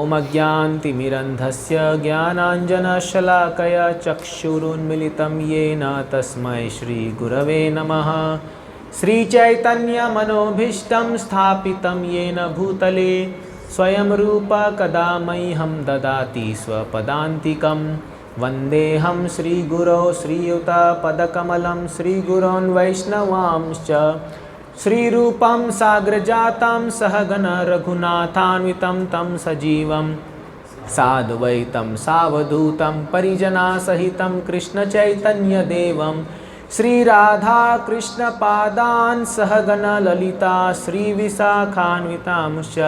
ॐ अज्ञानतिमिरन्धस्य ज्ञानाञ्जनशलाकया चक्षुरुन्मिलितं येन तस्मै श्रीगुरवे नमः। श्रीचैतन्यमनोभीष्टं स्थापितं येन भूतले स्वयं रूप कदा मह्यं ददाति स्वपदान्तिकं। वन्देऽहं श्रीगुरो श्रीयुतपदकमलं श्रीगुरोन् वैष्णवांश्च श्रीरूपं साग्रजातं सहगण रघुनाथान्वितं तं सजीवं साद्वैतं सावधूतं परिजनसहितं कृष्णचैतन्यदेवं श्रीराधाकृष्णपादान् सहगण ललिता श्रीविशाखान्वितांश्च।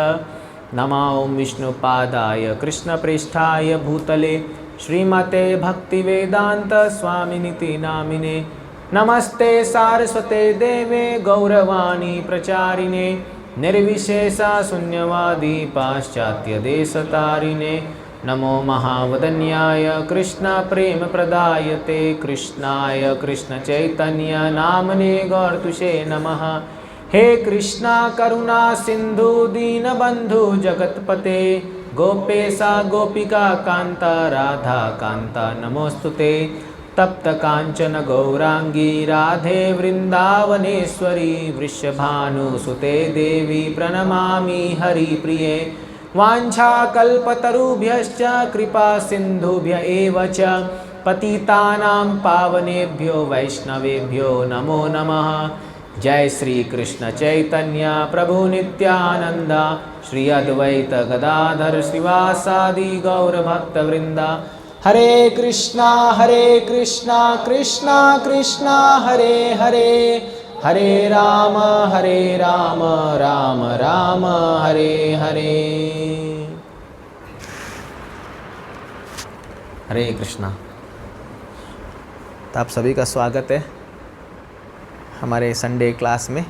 नमो विष्णुपादाय कृष्णप्रेष्ठाय भूतले श्रीमते भक्तिवेदांत स्वामिनिति नामिने। नमस्ते सारस्वते देवे गौरवाणी प्रचारिणे निर्विशेष शून्यवादी पाश्चात्यदेशतारिणे। नमो महावदन्याय कृष्ण प्रेम प्रदायते कृष्णाय कृष्ण चैतन्य नामने गौरतुषे नमः। हे कृष्णा करुणा सिंधु दीनबंधु जगतपते गोपेशा गोपिका कांता राधा कांता नमोस्तुते। तप्त कांचन गौरांगी राधे वृंदावनेश्वरी वृषभानुसुते देवी प्रणमामि हरिप्रिये। वाञ्छाकल्पतरुभ्यश्च कृपा सिन्धुभ्य एव च पतितानां पावनेभ्यो वैष्णवेभ्यो नमो नमः। जय श्री कृष्ण चैतन्य प्रभु नित्यानंद श्री अद्वैत गदाधर श्रीवासादि गौरभक्तवृंदा। हरे कृष्णा कृष्णा कृष्णा हरे हरे हरे राम राम राम हरे हरे। हरे कृष्णा। तो आप सभी का स्वागत है हमारे संडे क्लास में।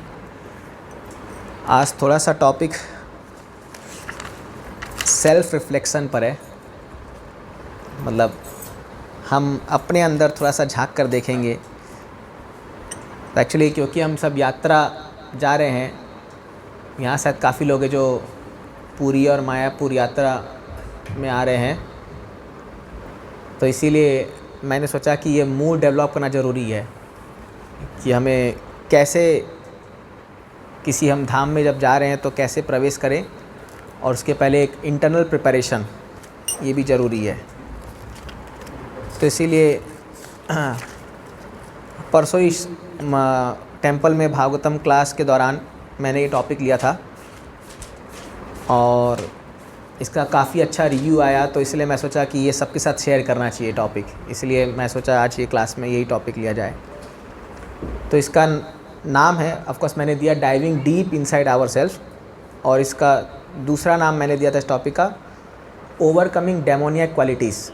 आज थोड़ा सा टॉपिक सेल्फ रिफ्लेक्शन पर है, मतलब हम अपने अंदर थोड़ा सा झांक कर देखेंगे। एक्चुअली क्योंकि हम सब यात्रा जा रहे हैं, यहाँ शायद काफ़ी लोग हैं जो पुरी और मायापुर यात्रा में आ रहे हैं, तो इसीलिए मैंने सोचा कि ये मूड डेवलप करना ज़रूरी है कि हमें कैसे किसी हम धाम में जब जा रहे हैं तो कैसे प्रवेश करें, और उसके पहले एक इंटरनल प्रिपरेशन ये भी ज़रूरी है। तो इसीलिए परसों इस टेंपल में भागवतम क्लास के दौरान मैंने ये टॉपिक लिया था और इसका काफ़ी अच्छा रिव्यू आया, तो इसलिए मैं सोचा कि ये सबके साथ शेयर करना चाहिए टॉपिक। इसलिए मैं सोचा आज ये क्लास में यही टॉपिक लिया जाए। तो इसका नाम है, ऑफ कोर्स मैंने दिया diving deep inside our self, और इसका दूसरा नाम मैंने दिया था इस टॉपिक का ओवरकमिंग डेमोनियक क्वालिटीज़।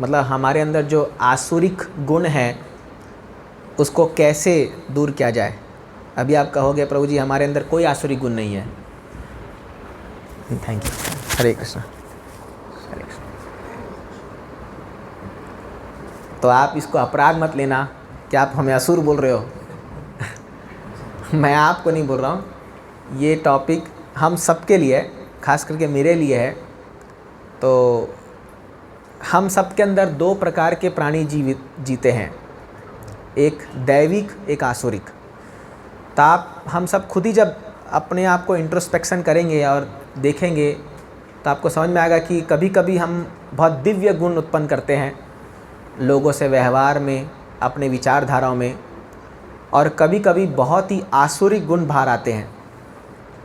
मतलब हमारे अंदर जो आसुरिक गुण हैं उसको कैसे दूर किया जाए। अभी आप कहोगे प्रभु जी हमारे अंदर कोई आसुरिक गुण नहीं है। Thank you. हरे कृष्ण। हरे कृष्ण। तो आप इसको अपराध मत लेना कि आप हमें असुर बोल रहे हो मैं आपको नहीं बोल रहा हूँ, ये टॉपिक हम सबके लिए है, खास करके मेरे लिए है। तो हम सब के अंदर दो प्रकार के प्राणी जीते हैं, एक दैविक एक आसुरिक। तो हम सब खुद ही जब अपने आप को इंट्रोस्पेक्शन करेंगे और देखेंगे तो आपको समझ में आएगा कि कभी कभी हम बहुत दिव्य गुण उत्पन्न करते हैं लोगों से व्यवहार में, अपने विचारधाराओं में, और कभी कभी बहुत ही आसुरिक गुण बाहर आते हैं,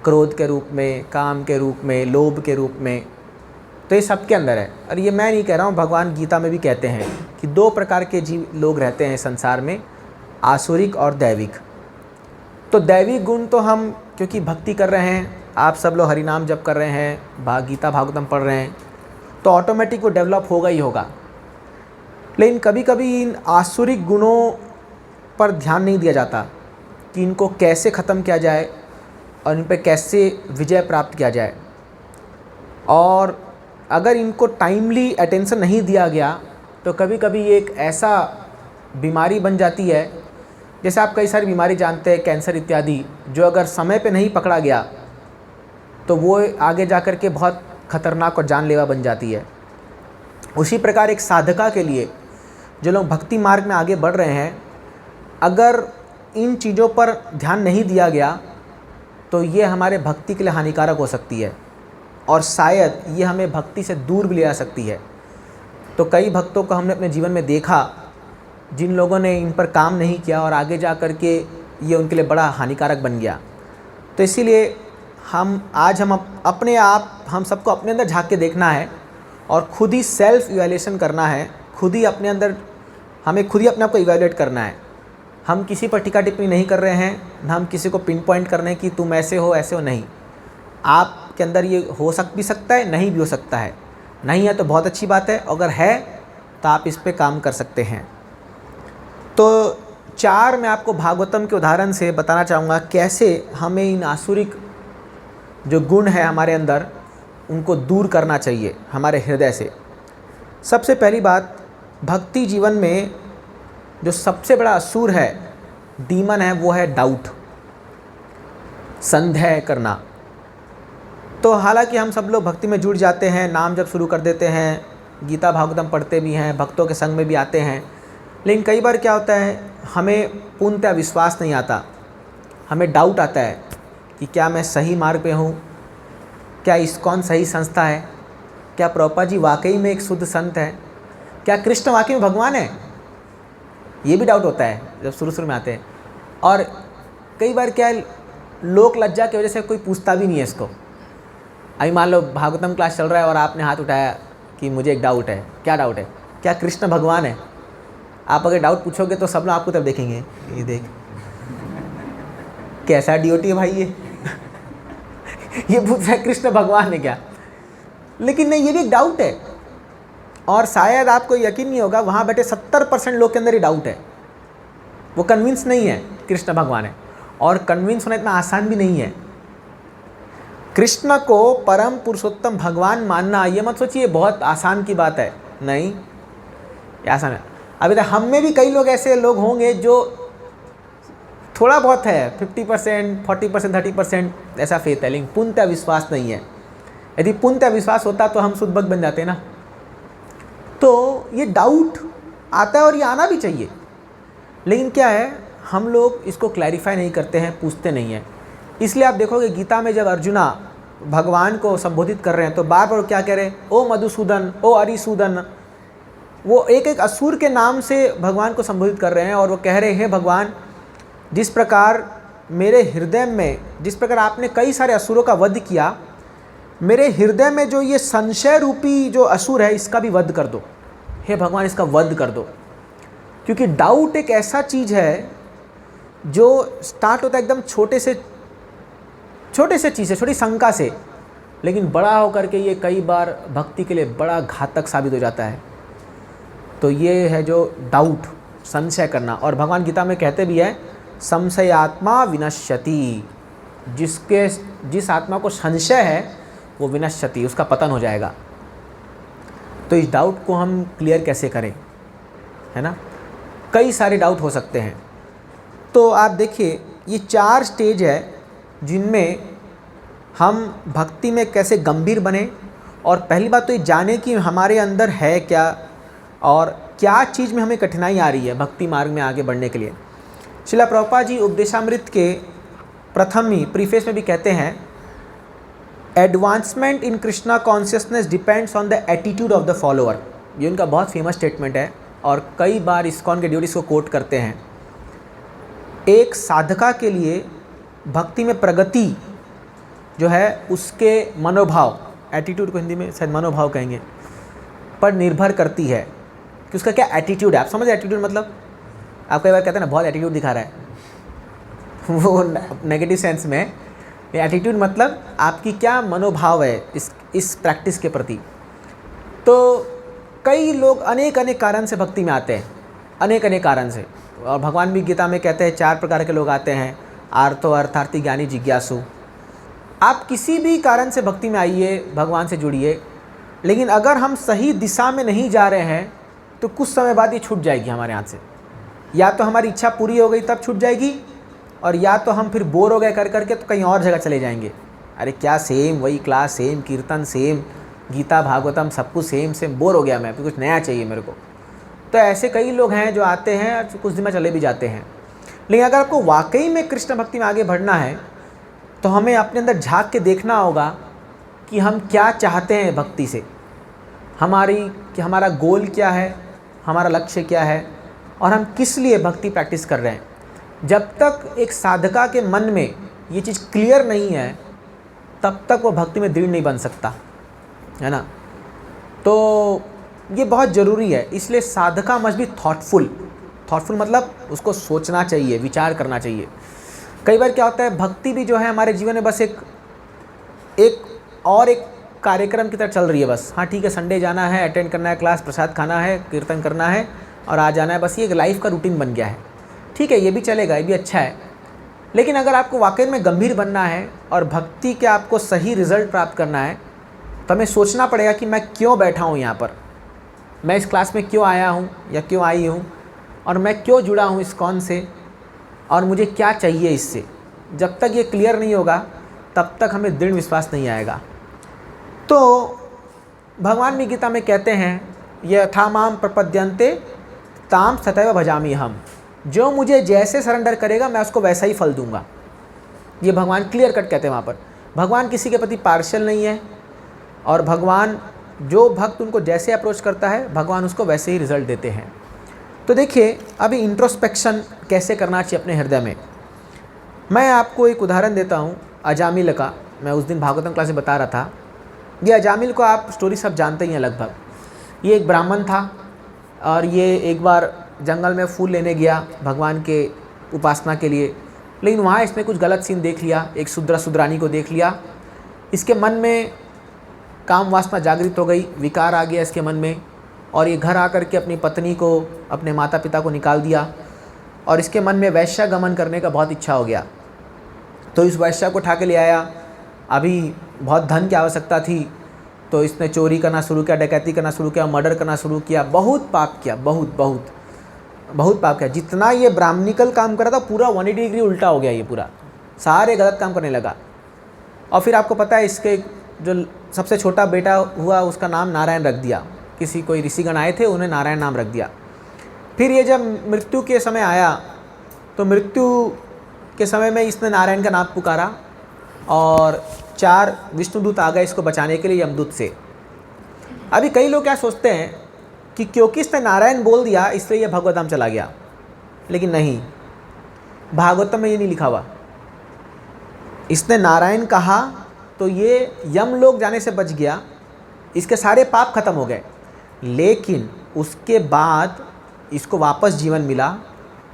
क्रोध के रूप में, काम के रूप में, लोभ के रूप में। तो ये सबके अंदर है, और ये मैं नहीं कह रहा हूँ, भगवान गीता में भी कहते हैं कि दो प्रकार के जीव लोग रहते हैं संसार में, आसुरिक और दैविक। तो दैविक गुण तो हम क्योंकि भक्ति कर रहे हैं, आप सब लोग हरि नाम जप कर रहे हैं, गीता भागवतम पढ़ रहे हैं, तो ऑटोमेटिक वो डेवलप होगा ही होगा। लेकिन कभी कभी इन आसुरिक गुणों पर ध्यान नहीं दिया जाता कि इनको कैसे ख़त्म किया जाए और इन पर कैसे विजय प्राप्त किया जाए। और अगर इनको टाइमली अटेंशन नहीं दिया गया तो कभी कभी ये एक ऐसा बीमारी बन जाती है, जैसे आप कई सारी बीमारी जानते हैं, कैंसर इत्यादि, जो अगर समय पे नहीं पकड़ा गया तो वो आगे जा कर के बहुत खतरनाक और जानलेवा बन जाती है। उसी प्रकार एक साधका के लिए, जो लोग भक्ति मार्ग में आगे बढ़ रहे हैं, अगर इन चीज़ों पर ध्यान नहीं दिया गया तो ये हमारे भक्ति के लिए हानिकारक हो सकती है और शायद ये हमें भक्ति से दूर भी ले जा सकती है। तो कई भक्तों को हमने अपने जीवन में देखा जिन लोगों ने इन पर काम नहीं किया और आगे जा कर के ये उनके लिए बड़ा हानिकारक बन गया। तो इसीलिए हम अपने आप हम सबको अपने अंदर झांक के देखना है और खुद ही सेल्फ इवैल्यूएशन करना है। खुद ही अपने अंदर हमें खुद ही अपने आप को इवैल्यूएट करना है। हम किसी पर टीका टिप्पणी नहीं कर रहे हैं, ना हम किसी को पिन पॉइंट कर रहे हैं कि तुम ऐसे हो नहीं। आपके अंदर ये हो भी सकता है, नहीं भी हो सकता है। नहीं है तो बहुत अच्छी बात है, अगर है तो आप इस पे काम कर सकते हैं। तो 4 मैं आपको भागवतम के उदाहरण से बताना चाहूँगा कैसे हमें इन आसुरिक जो गुण है हमारे अंदर उनको दूर करना चाहिए हमारे हृदय से। सबसे पहली बात, भक्ति जीवन में जो सबसे बड़ा असुर है, डीमन है, वो है डाउट, संदेह करना। तो हालांकि हम सब लोग भक्ति में जुड़ जाते हैं, नाम जब शुरू कर देते हैं, गीता भागवतम पढ़ते भी हैं, भक्तों के संग में भी आते हैं, लेकिन कई बार क्या होता है, हमें पूर्णतः विश्वास नहीं आता, हमें डाउट आता है कि क्या मैं सही मार्ग पे हूँ, क्या इस्कॉन सही संस्था है, क्या प्रभुपाद जी वाकई में एक शुद्ध संत है, क्या कृष्ण वाकई में भगवान है। ये भी डाउट होता है जब शुरू में आते हैं। और कई बार क्या है, लोक लज्जा की वजह से कोई पूछता भी नहीं है इसको। अभी मान लो भागवतम क्लास चल रहा है और आपने हाथ उठाया कि मुझे एक डाउट है। क्या डाउट है? क्या कृष्ण भगवान है? आप अगर डाउट पूछोगे तो सब लोग आपको तब देखेंगे, ये देख कैसा ड्यूटी है भाई ये पूछ रहा है कृष्ण भगवान है क्या। लेकिन नहीं, ये भी एक डाउट है। और शायद आपको यकीन नहीं होगा, वहाँ बैठे 70% लोग के अंदर ही डाउट है, वो कन्विंस नहीं है कृष्ण भगवान है। और कन्विंस होना इतना आसान भी नहीं है। कृष्ण को परम पुरुषोत्तम भगवान मानना, ये मत सोचिए बहुत आसान की बात है, नहीं ये आसान है। अभी तक हम में भी कई लोग ऐसे लोग होंगे जो थोड़ा बहुत है, 50%, 40%, 30% ऐसा फेथ है, लेकिन पूर्णतः विश्वास नहीं है। यदि पूर्णतः विश्वास होता तो हम शुद्ध भक्त बन जाते ना। तो ये डाउट आता है और ये आना भी चाहिए, लेकिन क्या है, हम लोग इसको क्लैरिफाई नहीं करते हैं, पूछते नहीं हैं। इसलिए आप देखोगे गीता में जब अर्जुना भगवान को संबोधित कर रहे हैं तो बार बार क्या कह रहे हैं, ओ मधुसूदन, ओ अरिसूदन। वो एक एक असुर के नाम से भगवान को संबोधित कर रहे हैं और वो कह रहे हैं, भगवान जिस प्रकार मेरे हृदय में, जिस प्रकार आपने कई सारे असुरों का वध किया, मेरे हृदय में जो ये संशय रूपी जो असुर है इसका भी वध कर दो। हे भगवान, इसका वध कर दो। क्योंकि डाउट एक ऐसा चीज़ है जो स्टार्ट होता है एकदम छोटे से चीज़ से, छोटी शंका से, लेकिन बड़ा होकर के ये कई बार भक्ति के लिए बड़ा घातक साबित हो जाता है। तो ये है जो डाउट, संशय करना। और भगवान गीता में कहते भी है, संशयात्मा विनश्यति। जिस आत्मा को संशय है वो विनश्यति, उसका पतन हो जाएगा। तो इस डाउट को हम क्लियर कैसे करें, है ना। कई सारे डाउट हो सकते हैं। तो आप देखिए, ये 4 स्टेज है जिनमें हम भक्ति में कैसे गंभीर बने। और पहली बात तो ये जाने कि हमारे अंदर है क्या और क्या चीज़ में हमें कठिनाई आ रही है भक्ति मार्ग में आगे बढ़ने के लिए। श्रील प्रभुपाद जी उपदेशामृत के प्रथम ही प्रीफेस में भी कहते हैं, advancement in Krishna consciousness depends on the attitude of the follower. ये उनका बहुत फेमस स्टेटमेंट है और कई बार इस्कॉन के ड्यूटीज को कोट करते हैं। एक साधका के लिए भक्ति में प्रगति जो है उसके मनोभाव, एटीट्यूड को हिंदी में शायद मनोभाव कहेंगे, पर निर्भर करती है कि उसका क्या एटीट्यूड है। आप समझ, एटीट्यूड मतलब आप कई बार कहते हैं ना बहुत एटीट्यूड दिखा रहा है, वो नेगेटिव सेंस में। एटीट्यूड मतलब आपकी क्या मनोभाव है इस प्रैक्टिस के प्रति। तो कई लोग अनेक कारण से भक्ति में आते हैं, अनेक कारण से। और भगवान भी गीता में कहते हैं 4 प्रकार के लोग आते हैं, आर्तो, अर्थार्थी, ज्ञानी, जिज्ञासु। आप किसी भी कारण से भक्ति में आइए, भगवान से जुड़िए, लेकिन अगर हम सही दिशा में नहीं जा रहे हैं तो कुछ समय बाद ये छूट जाएगी हमारे हाथ से। या तो हमारी इच्छा पूरी हो गई तब छूट जाएगी, और या तो हम फिर बोर हो गए कर करके तो कहीं और जगह चले जाएंगे। अरे क्या सेम वही क्लास, सेम कीर्तन, सेम गीता भागवतम सब कुछ सेम सेम, बोर हो गया मैं, फिर कुछ नया चाहिए मेरे को। तो ऐसे कई लोग हैं जो आते हैं और कुछ दिन में चले भी जाते हैं। लेकिन अगर आपको वाकई में कृष्ण भक्ति में आगे बढ़ना है तो हमें अपने अंदर झांक के देखना होगा कि हम क्या चाहते हैं भक्ति से, हमारा गोल क्या है, हमारा लक्ष्य क्या है, और हम किस लिए भक्ति प्रैक्टिस कर रहे हैं। जब तक एक साधका के मन में ये चीज़ क्लियर नहीं है तब तक वो भक्ति में दृढ़ नहीं बन सकता, है ना। तो ये बहुत ज़रूरी है। इसलिए साधका मस्ट बी थॉटफुल मतलब उसको सोचना चाहिए, विचार करना चाहिए। कई बार क्या होता है, भक्ति भी जो है हमारे जीवन में बस एक कार्यक्रम की तरह चल रही है बस। हाँ ठीक है, संडे जाना है, अटेंड करना है क्लास, प्रसाद खाना है, कीर्तन करना है और आ जाना है, बस ये एक लाइफ का रूटीन बन गया है। ठीक है, ये भी चलेगा, ये भी अच्छा है। लेकिन अगर आपको वाकई में गंभीर बनना है और भक्ति के आपको सही रिजल्ट प्राप्त करना है तो हमें सोचना पड़ेगा कि मैं क्यों बैठा हूँ यहाँ पर, मैं इस क्लास में क्यों आया हूँ या क्यों आई हूँ, और मैं क्यों जुड़ा हूँ इस कौन से, और मुझे क्या चाहिए इससे। जब तक ये क्लियर नहीं होगा तब तक हमें दृढ़ विश्वास नहीं आएगा। तो भगवान भी गीता में कहते हैं, यथा माम प्रपद्यन्ते ताम तथैव भजामि हम, जो मुझे जैसे सरेंडर करेगा मैं उसको वैसा ही फल दूंगा। ये भगवान क्लियर कट कहते हैं वहाँ पर। भगवान किसी के प्रति पार्शियल नहीं है, और भगवान जो भक्त उनको जैसे अप्रोच करता है भगवान उसको वैसे ही रिजल्ट देते हैं। तो देखिए, अभी इंट्रोस्पेक्शन कैसे करना चाहिए अपने हृदय में। मैं आपको एक उदाहरण देता हूँ अजामिल का। मैं उस दिन भागवतम क्लास में बता रहा था, ये अजामिल को आप स्टोरी सब जानते ही हैं लगभग। ये एक ब्राह्मण था और ये एक बार जंगल में फूल लेने गया भगवान के उपासना के लिए, लेकिन वहाँ इसने कुछ गलत सीन देख लिया, एक सुदरानी को देख लिया। इसके मन में काम वासना जागृत हो गई, विकार आ गया इसके मन में, और ये घर आकर के अपनी पत्नी को, अपने माता पिता को निकाल दिया, और इसके मन में वैश्यागमन करने का बहुत इच्छा हो गया। तो इस वैश्या को उठा के ले आया। अभी बहुत धन की आवश्यकता थी तो इसने चोरी करना शुरू किया, डकैती करना शुरू किया, मर्डर करना शुरू किया, बहुत पाप किया, बहुत पाप किया। जितना ये ब्राह्मणिकल काम कर रहा था पूरा 180 डिग्री उल्टा हो गया, ये पूरा सारे गलत काम करने लगा। और फिर आपको पता है इसके जो सबसे छोटा बेटा हुआ उसका नाम नारायण रख दिया। किसी कोई ऋषिगण आए थे, उन्हें नारायण नाम रख दिया। फिर ये जब मृत्यु के समय आया तो मृत्यु के समय में इसने नारायण का नाम पुकारा और 4 विष्णुदूत आ गए इसको बचाने के लिए यमदूत से। अभी कई लोग क्या सोचते हैं कि क्योंकि इसने नारायण बोल दिया इसलिए ये भगवतधाम चला गया, लेकिन नहीं, भागवतम में ये नहीं लिखा हुआ। इसने नारायण कहा तो ये यमलोक जाने से बच गया, इसके सारे पाप खत्म हो गए। लेकिन उसके बाद इसको वापस जीवन मिला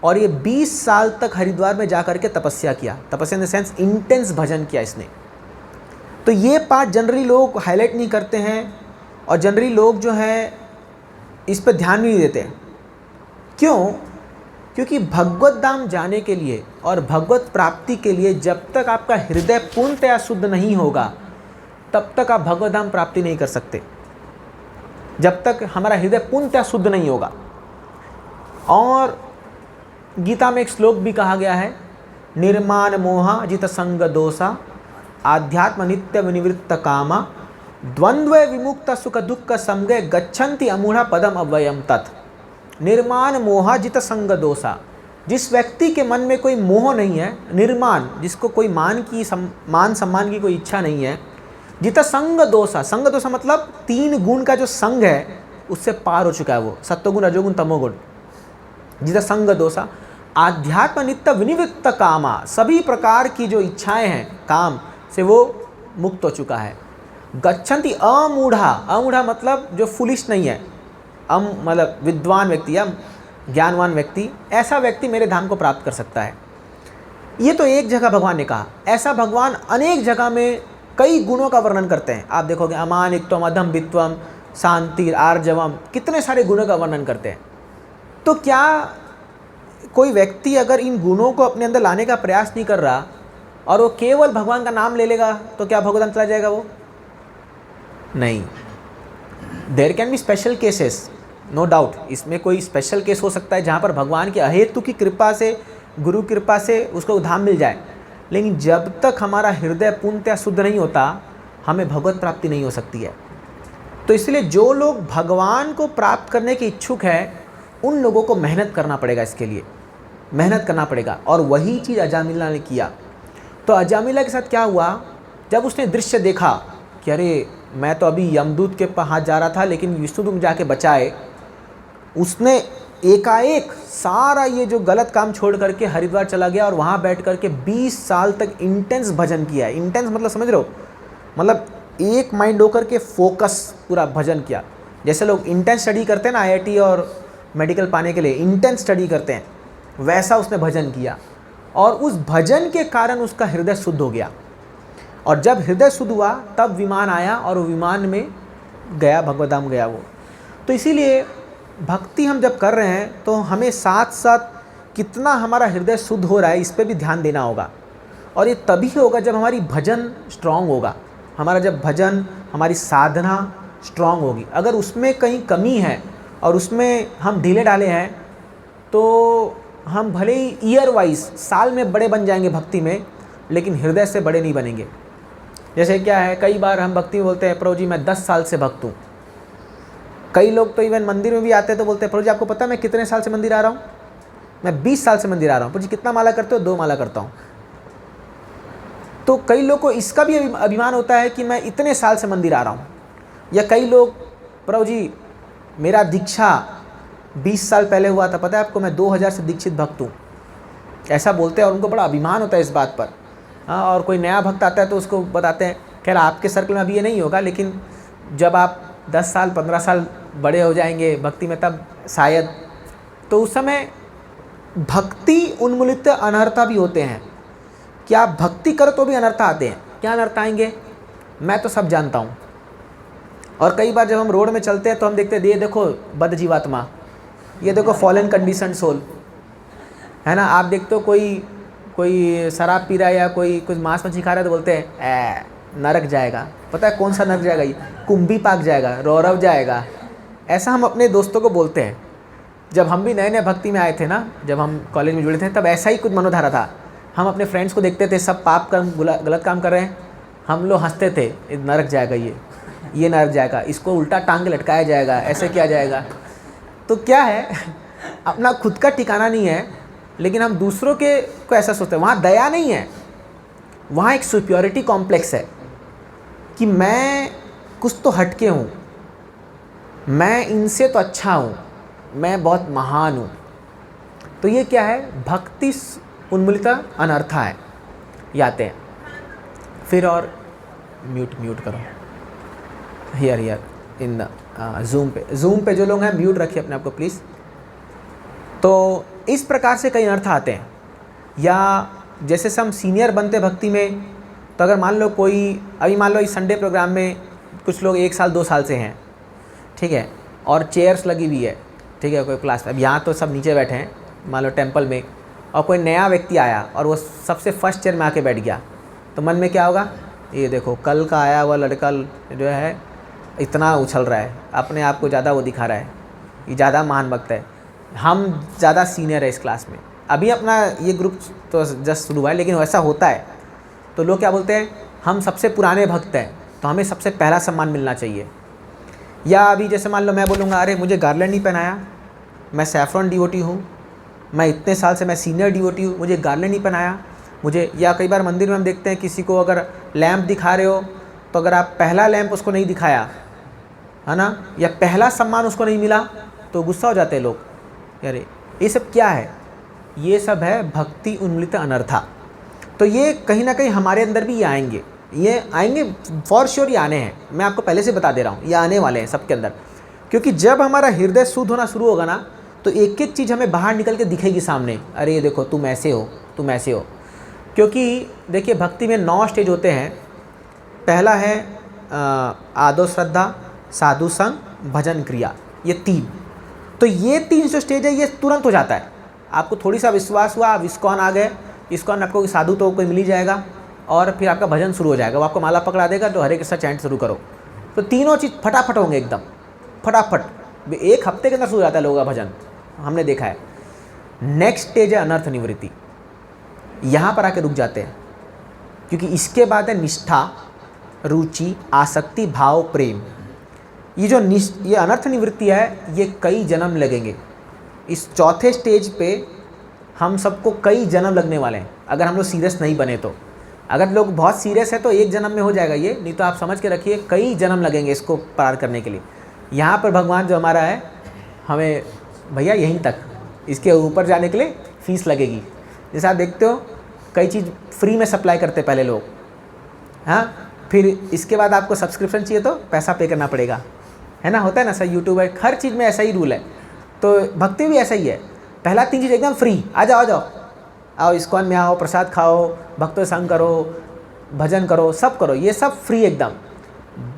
और ये 20 साल तक हरिद्वार में जाकर के तपस्या किया। तपस्या इन द सेंस इंटेंस भजन किया इसने। तो ये पार्ट जनरली लोग हाईलाइट नहीं करते हैं और जनरली लोग जो है इस पर ध्यान भी नहीं देते। क्यों? क्योंकि भगवत धाम जाने के लिए और भगवत प्राप्ति के लिए जब तक आपका हृदय पूर्णतया शुद्ध नहीं होगा तब तक आप भगवत धाम प्राप्ति नहीं कर सकते, जब तक हमारा हृदय पूर्णतया शुद्ध नहीं होगा। और गीता में एक श्लोक भी कहा गया है, निर्माण मोहा जित संग दोषा आध्यात्म नित्य विनिवृत्त कामा द्वंद्व विमुक्त सुख दुख संगे गच्छन्ति अमूढ़ा पदम अव्ययम तत्। निर्माण मोहा जित संग दोषा, जिस व्यक्ति के मन में कोई मोह नहीं है, निर्माण जिसको कोई मान सम्मान की कोई इच्छा नहीं है, जित संग दोषा, संग दोषा मतलब 3 गुण का जो संग है उससे पार हो चुका है वो, सत्वगुण रजोगुण तमोगुण। जित संग दोषा आध्यात्म नित्य विनिवृत्त कामा, सभी प्रकार की जो इच्छाएं हैं काम से वो मुक्त हो चुका है। गच्छन्ति अमूढ़ा, अमूढ़ा मतलब जो फुलिश नहीं है, मतलब विद्वान व्यक्ति या ज्ञानवान व्यक्ति, ऐसा व्यक्ति मेरे धाम को प्राप्त कर सकता है। ये तो एक जगह भगवान ने कहा, ऐसा भगवान अनेक जगह में कई गुणों का वर्णन करते हैं। आप देखोगे अमानित्वम अधम वित्वम शांति आर्जवम, कितने सारे गुणों का वर्णन करते हैं। तो क्या कोई व्यक्ति अगर इन गुणों को अपने अंदर लाने का प्रयास नहीं कर रहा और वो केवल भगवान का नाम ले लेगा तो क्या भगवान चला जाएगा वो? नहीं। There can be special cases, no doubt, इसमें कोई स्पेशल केस हो सकता है जहाँ पर भगवान की अहेतु की कृपा से, गुरु कृपा से उसको धाम मिल जाए। लेकिन जब तक हमारा हृदय पूर्णतया शुद्ध नहीं होता हमें भगवत प्राप्ति नहीं हो सकती है। तो इसलिए जो लोग भगवान को प्राप्त करने के इच्छुक हैं उन लोगों को मेहनत करना पड़ेगा, इसके लिए मेहनत करना पड़ेगा। और वही चीज़ अजामिला ने किया। तो अजामिला के साथ क्या हुआ, जब उसने दृश्य देखा कि अरे मैं तो अभी यमदूत के हाथ जा रहा था लेकिन विष्णुदूत जाके बचाए, उसने एकाएक सारा ये जो गलत काम छोड़ करके हरिद्वार चला गया और वहाँ बैठ करके 20 साल तक इंटेंस भजन किया। इंटेंस मतलब समझ रहे हो, मतलब एक माइंड होकर के फोकस पूरा भजन किया। जैसे लोग इंटेंस स्टडी करते हैं ना IIT और मेडिकल पाने के लिए इंटेंस स्टडी करते हैं, वैसा उसने भजन किया। और उस भजन के कारण उसका हृदय शुद्ध हो गया। और जब हृदय शुद्ध हुआ तब विमान आया और वो विमान में गया, भगवत धाम गया वो। तो इसीलिए भक्ति हम जब कर रहे हैं तो हमें साथ साथ कितना हमारा हृदय शुद्ध हो रहा है इस पर भी ध्यान देना होगा। और ये तभी होगा जब हमारी भजन स्ट्रांग होगा, हमारा जब भजन, हमारी साधना स्ट्रांग होगी। अगर उसमें कहीं कमी है और उसमें हम ढीले डाले हैं तो हम भले ही ईयर वाइज साल में बड़े बन जाएंगे भक्ति में, लेकिन हृदय से बड़े नहीं बनेंगे। जैसे क्या है, कई बार हम भक्ति में बोलते हैं प्रभु जी मैं 10 साल से भक्त हूँ। कई लोग तो इवन मंदिर में भी आते हैं तो बोलते हैं प्रभु जी आपको पता है मैं कितने साल से मंदिर आ रहा हूँ, मैं 20 साल से मंदिर आ रहा हूँ। प्रभु जी कितना माला करते हो, 2 माला करता हूँ। तो कई लोग को इसका भी अभिमान होता है कि मैं इतने साल से मंदिर आ रहा हूँ। या कई लोग प्रभु जी मेरा दीक्षा 20 साल पहले हुआ था, पता है आपको मैं 2000 से दीक्षित भक्त हूँ, ऐसा बोलते हैं और उनको बड़ा अभिमान होता है इस बात पर। हाँ, और कोई नया भक्त आता है तो उसको बताते हैं, खैर आपके सर्कल में अभी ये नहीं होगा, लेकिन जब आप 10 साल 15 साल बड़े हो जाएंगे भक्ति में तब शायद, तो उस समय भक्ति उन्मूलित अनर्थता भी होते हैं। क्या आप भक्ति करो तो भी अनर्थ आते हैं। क्या अनर्थ आएंगे, मैं तो सब जानता हूँ। और कई बार जब हम रोड में चलते हैं तो हम देखते हैं ये देखो बद जीवात्मा, ये देखो फॉलन कंडीशन सोल, है ना। आप देखते हो कोई शराब पी रहा है या कोई कुछ मांस मछली खा रहा है तो बोलते हैं नरक जाएगा। पता है कौन सा नरक जाएगा, ये कुंभी पाक जाएगा, रौरव जाएगा। ऐसा हम अपने दोस्तों को बोलते हैं। जब हम भी नए नए भक्ति में आए थे ना, जब हम कॉलेज में जुड़े थे, तब ऐसा ही कुछ मनोधारा था। हम अपने फ्रेंड्स को देखते थे सब पाप कर्म गलत काम कर रहे हैं, हम लोग हंसते थे नरक जाएगा, ये नरक जाएगा, इसको उल्टा टांग लटकाया जाएगा, ऐसे किया जाएगा। तो क्या है, अपना खुद का ठिकाना नहीं है, लेकिन हम दूसरों के को ऐसा सोचते हैं। वहाँ दया नहीं है, वहाँ एक सुप्योरिटी कॉम्प्लेक्स है कि मैं कुछ तो हटके हूँ, मैं इनसे तो अच्छा हूँ, मैं बहुत महान हूँ। तो ये क्या है, भक्ति उन्मूलित अनर्था है, ये आते हैं। फिर और म्यूट करो, हियर इन जूम पे जो लोग हैं म्यूट रखिए अपने आप को प्लीज़। तो इस प्रकार से कई अर्थ आते हैं। या जैसे हम सीनियर बनते भक्ति में, तो अगर मान लो कोई, अभी मान लो इस संडे प्रोग्राम में कुछ लोग 1 साल 2 साल से हैं, ठीक है, और चेयर्स लगी हुई है, ठीक है, कोई क्लास में। अब यहाँ तो सब नीचे बैठे हैं मान लो टेम्पल में, और कोई नया व्यक्ति आया और वो सबसे फर्स्ट चेयर में आके बैठ गया, तो मन में क्या होगा, ये देखो कल का आया हुआ लड़का जो है इतना उछल रहा है, अपने आप को ज़्यादा वो दिखा रहा है, ये ज़्यादा महान भक्त है, हम ज़्यादा सीनियर है इस क्लास में। अभी अपना ये ग्रुप तो जस्ट शुरू हुआ है, लेकिन वैसा होता है। तो लोग क्या बोलते हैं, हम सबसे पुराने भक्त हैं तो हमें सबसे पहला सम्मान मिलना चाहिए। या अभी जैसे मान लो मैं बोलूँगा, अरे मुझे गार्लैंड नहीं पहनाया, मैं सैफ्रॉन डिवोटी हूँ, मैं इतने साल से मैं सीनियर डिवोटी हूँ, मुझे गार्लैंड नहीं पहनाया मुझे। या कई बार मंदिर में हम देखते हैं किसी को अगर लैंप दिखा रहे हो, तो अगर आप पहला लैंप उसको नहीं दिखाया, है ना, या पहला सम्मान उसको नहीं मिला, तो गुस्सा हो जाते हैं लोग, अरे ये सब क्या है, ये सब है भक्ति उन्मूलित अनर्था। तो ये कहीं ना कहीं हमारे अंदर भी ये आएंगे फॉर श्योर, ये आने हैं, मैं आपको पहले से बता दे रहा हूँ, ये आने वाले हैं सबके अंदर। क्योंकि जब हमारा हृदय शुद्ध होना शुरू होगा ना, तो एक एक चीज़ हमें बाहर निकल के दिखेगी सामने, अरे ये देखो तुम ऐसे हो, तुम ऐसे हो। क्योंकि देखिए भक्ति में 9 स्टेज होते हैं। पहला है आदो श्रद्धा, साधु संग, भजन क्रिया, ये 3। तो ये 3 जो स्टेज है ये तुरंत हो जाता है। आपको थोड़ी सा विश्वास हुआ, आप इस्कॉन आ गए, इस्कॉन आपको साधु तो कोई मिल ही जाएगा, और फिर आपका भजन शुरू हो जाएगा, वो आपको माला पकड़ा देगा तो हरे कृष्णा चैंट शुरू करो। तो तीनों चीज़ फटाफट होंगे, एकदम फटाफट, 1 हफ्ते के अंदर शुरू हो जाता है लोगों का भजन, हमने देखा है। नेक्स्ट स्टेज है अनर्थ निवृत्ति, यहाँ पर आके रुक जाते हैं, क्योंकि इसके बाद है निष्ठा, रुचि, आसक्ति, भाव, प्रेम। ये अनर्थ निवृत्ति है, ये कई जन्म लगेंगे। इस चौथे स्टेज पे हम सबको कई जन्म लगने वाले हैं, अगर हम लोग सीरियस नहीं बने तो। अगर लोग बहुत सीरियस है तो एक जन्म में हो जाएगा ये, नहीं तो आप समझ के रखिए कई जन्म लगेंगे इसको पार करने के लिए। यहाँ पर भगवान जो हमारा है, हमें भैया यहीं तक, इसके ऊपर जाने के लिए फीस लगेगी। जैसे आप देखते हो कई चीज़ फ्री में सप्लाई करते पहले लोग, हाँ, फिर इसके बाद आपको सब्सक्रिप्शन चाहिए तो पैसा पे करना पड़ेगा, है ना, होता है ना सर, यूट्यूब है, हर चीज़ में ऐसा ही रूल है। तो भक्ति भी ऐसा ही है, पहला 3 चीज़ एकदम फ्री, आ जाओ आओ इस्कॉन में आओ, प्रसाद खाओ, भक्तों संग करो, भजन करो, सब करो, ये सब फ्री एकदम।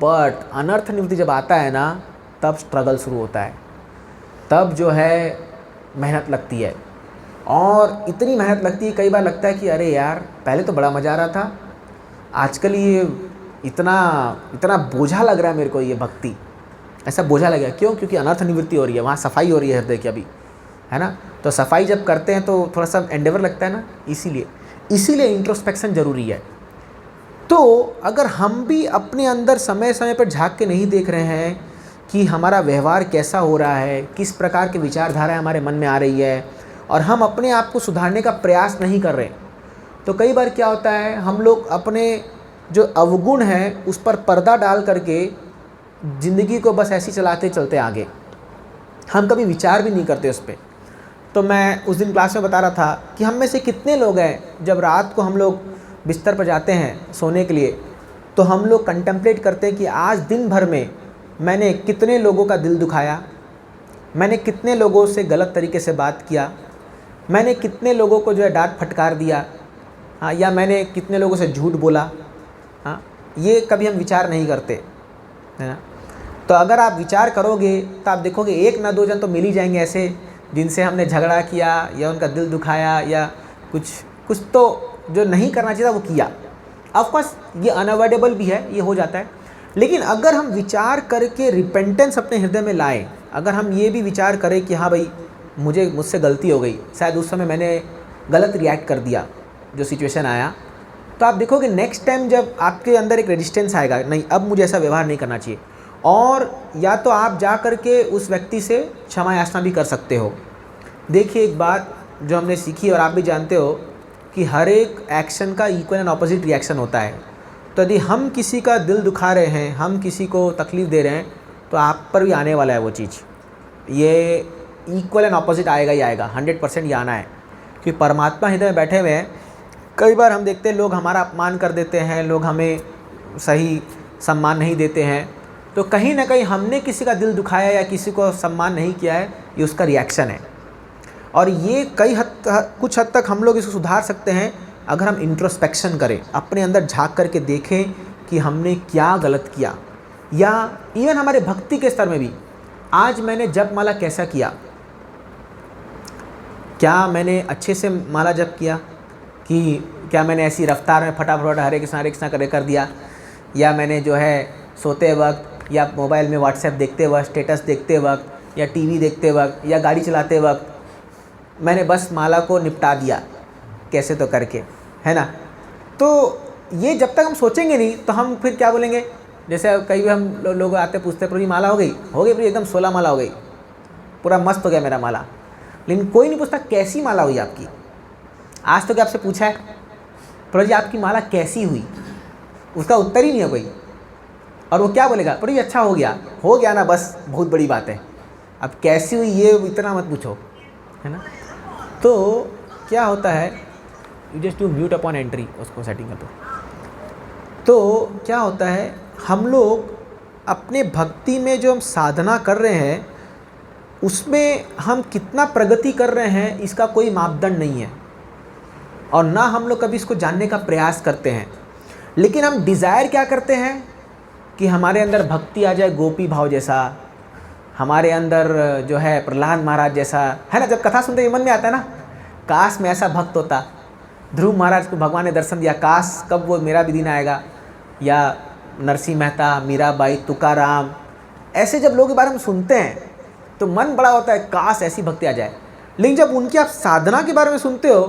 बट अनर्थ निवृत्ति जब आता है ना, तब स्ट्रगल शुरू होता है, तब जो है मेहनत लगती है, और इतनी मेहनत लगती है, कई बार लगता है कि अरे यार पहले तो बड़ा मज़ा आ रहा था, आजकल ये इतना बोझा लग रहा है मेरे को, ये भक्ति ऐसा बोझा लग गया। क्यों? क्योंकि अनर्थ निवृत्ति हो रही है, वहाँ सफाई हो रही है हृदय की अभी, है ना। तो सफाई जब करते हैं तो थोड़ा सा एंडेवर लगता है ना, इसीलिए इंट्रोस्पेक्शन ज़रूरी है। तो अगर हम भी अपने अंदर समय समय पर झांक के नहीं देख रहे हैं कि हमारा व्यवहार कैसा हो रहा है, किस प्रकार की विचारधारा हमारे मन में आ रही है, और हम अपने आप को सुधारने का प्रयास नहीं कर रहे, तो कई बार क्या होता है, हम लोग अपने जो अवगुण है उस पर पर्दा डाल करके ज़िंदगी को बस ऐसे चलाते चलते आगे, हम कभी विचार भी नहीं करते उस पर। तो मैं उस दिन क्लास में बता रहा था कि हम में से कितने लोग हैं, जब रात को हम लोग बिस्तर पर जाते हैं सोने के लिए, तो हम लोग कंटेम्पलेट करते हैं कि आज दिन भर में मैंने कितने लोगों का दिल दुखाया, मैंने कितने लोगों से गलत तरीके से बात किया, मैंने कितने लोगों को जो है डांट फटकार दिया, हाँ, या मैंने कितने लोगों से झूठ बोला, हाँ, ये कभी हम विचार नहीं करते, है ना। तो अगर आप विचार करोगे तो आप देखोगे 1 ना 2 जन तो मिल ही जाएंगे ऐसे, जिनसे हमने झगड़ा किया या उनका दिल दुखाया या कुछ तो जो नहीं करना चाहिए था वो किया। ऑफ कोर्स ये अनअवॉइडेबल भी है, ये हो जाता है, लेकिन अगर हम विचार करके रिपेंटेंस अपने हृदय में लाएं, अगर हम ये भी विचार करें कि हाँ भाई मुझसे गलती हो गई, शायद उस समय मैंने गलत रिएक्ट कर दिया जो सिचुएशन आया, तो आप देखोगे नेक्स्ट टाइम जब आपके अंदर एक रेजिस्टेंस आएगा, नहीं अब मुझे ऐसा व्यवहार नहीं करना चाहिए, और या तो आप जा कर के उस व्यक्ति से क्षमा याचना भी कर सकते हो। देखिए एक बात जो हमने सीखी और आप भी जानते हो कि हर एक एक्शन का इक्वल एंड ऑपोजिट रिएक्शन होता है। तो यदि हम किसी का दिल दुखा रहे हैं, हम किसी को तकलीफ़ दे रहे हैं, तो आप पर भी आने वाला है वो चीज़, ये इक्वल एंड ऑपोजिट आएगा ही आएगा, 100% ये आना है। क्योंकि परमात्मा हृदय में बैठे हुए हैं। कई बार हम देखते हैं लोग हमारा अपमान कर देते हैं, लोग हमें सही सम्मान नहीं देते हैं, तो कहीं ना कहीं हमने किसी का दिल दुखाया या किसी को सम्मान नहीं किया है, ये उसका रिएक्शन है। और ये कुछ हद तक हम लोग इसको सुधार सकते हैं अगर हम इंट्रोस्पेक्शन करें, अपने अंदर झांक करके देखें कि हमने क्या गलत किया, या इवन हमारे भक्ति के स्तर में भी, आज मैंने जप माला कैसा किया, क्या मैंने अच्छे से माला जप किया, कि क्या मैंने ऐसी रफ्तार में फटाफट हरे कृष्णा कर दिया, या मैंने जो है सोते वक्त या मोबाइल में व्हाट्सएप देखते वक्त, स्टेटस देखते वक्त, या टीवी देखते वक्त, या गाड़ी चलाते वक्त मैंने बस माला को निपटा दिया कैसे तो करके, है ना। तो ये जब तक हम सोचेंगे नहीं तो हम फिर क्या बोलेंगे, जैसे कई भी हम लोग आते पूछते प्रभु माला हो गई प्रभु, एकदम 16 माला हो गई, पूरा मस्त हो गया मेरा माला, लेकिन कोई नहीं पूछता कैसी माला हुई आपकी। आज तो क्या आपसे पूछा है प्रभु जी आपकी माला कैसी हुई, उसका उत्तर ही नहीं है कोई। और वो क्या बोलेगा, प्रभु जी अच्छा हो गया ना, बस बहुत बड़ी बात है, अब कैसी हुई ये इतना मत पूछो, है ना। तो क्या होता है, you just to mute upon entry, उसको सेटिंग कर दो। तो क्या होता है, हम लोग अपने भक्ति में जो हम साधना कर रहे हैं उसमें हम कितना प्रगति कर रहे हैं इसका कोई मापदंड नहीं है, और ना हम लोग कभी इसको जानने का प्रयास करते हैं। लेकिन हम डिज़ायर क्या करते हैं कि हमारे अंदर भक्ति आ जाए गोपी भाव जैसा, हमारे अंदर जो है प्रहलाद महाराज जैसा, है ना। जब कथा सुनते ही मन में आता है ना, काश में ऐसा भक्त होता, ध्रुव महाराज को भगवान ने दर्शन दिया, काश कब वो मेरा भी दिन आएगा, या नरसिंह मेहता, मीराबाई, तुकाराम, ऐसे जब लोगों के बारे में सुनते हैं तो मन बड़ा होता है काश ऐसी भक्ति आ जाए। लेकिन जब उनकी आप साधना के बारे में सुनते हो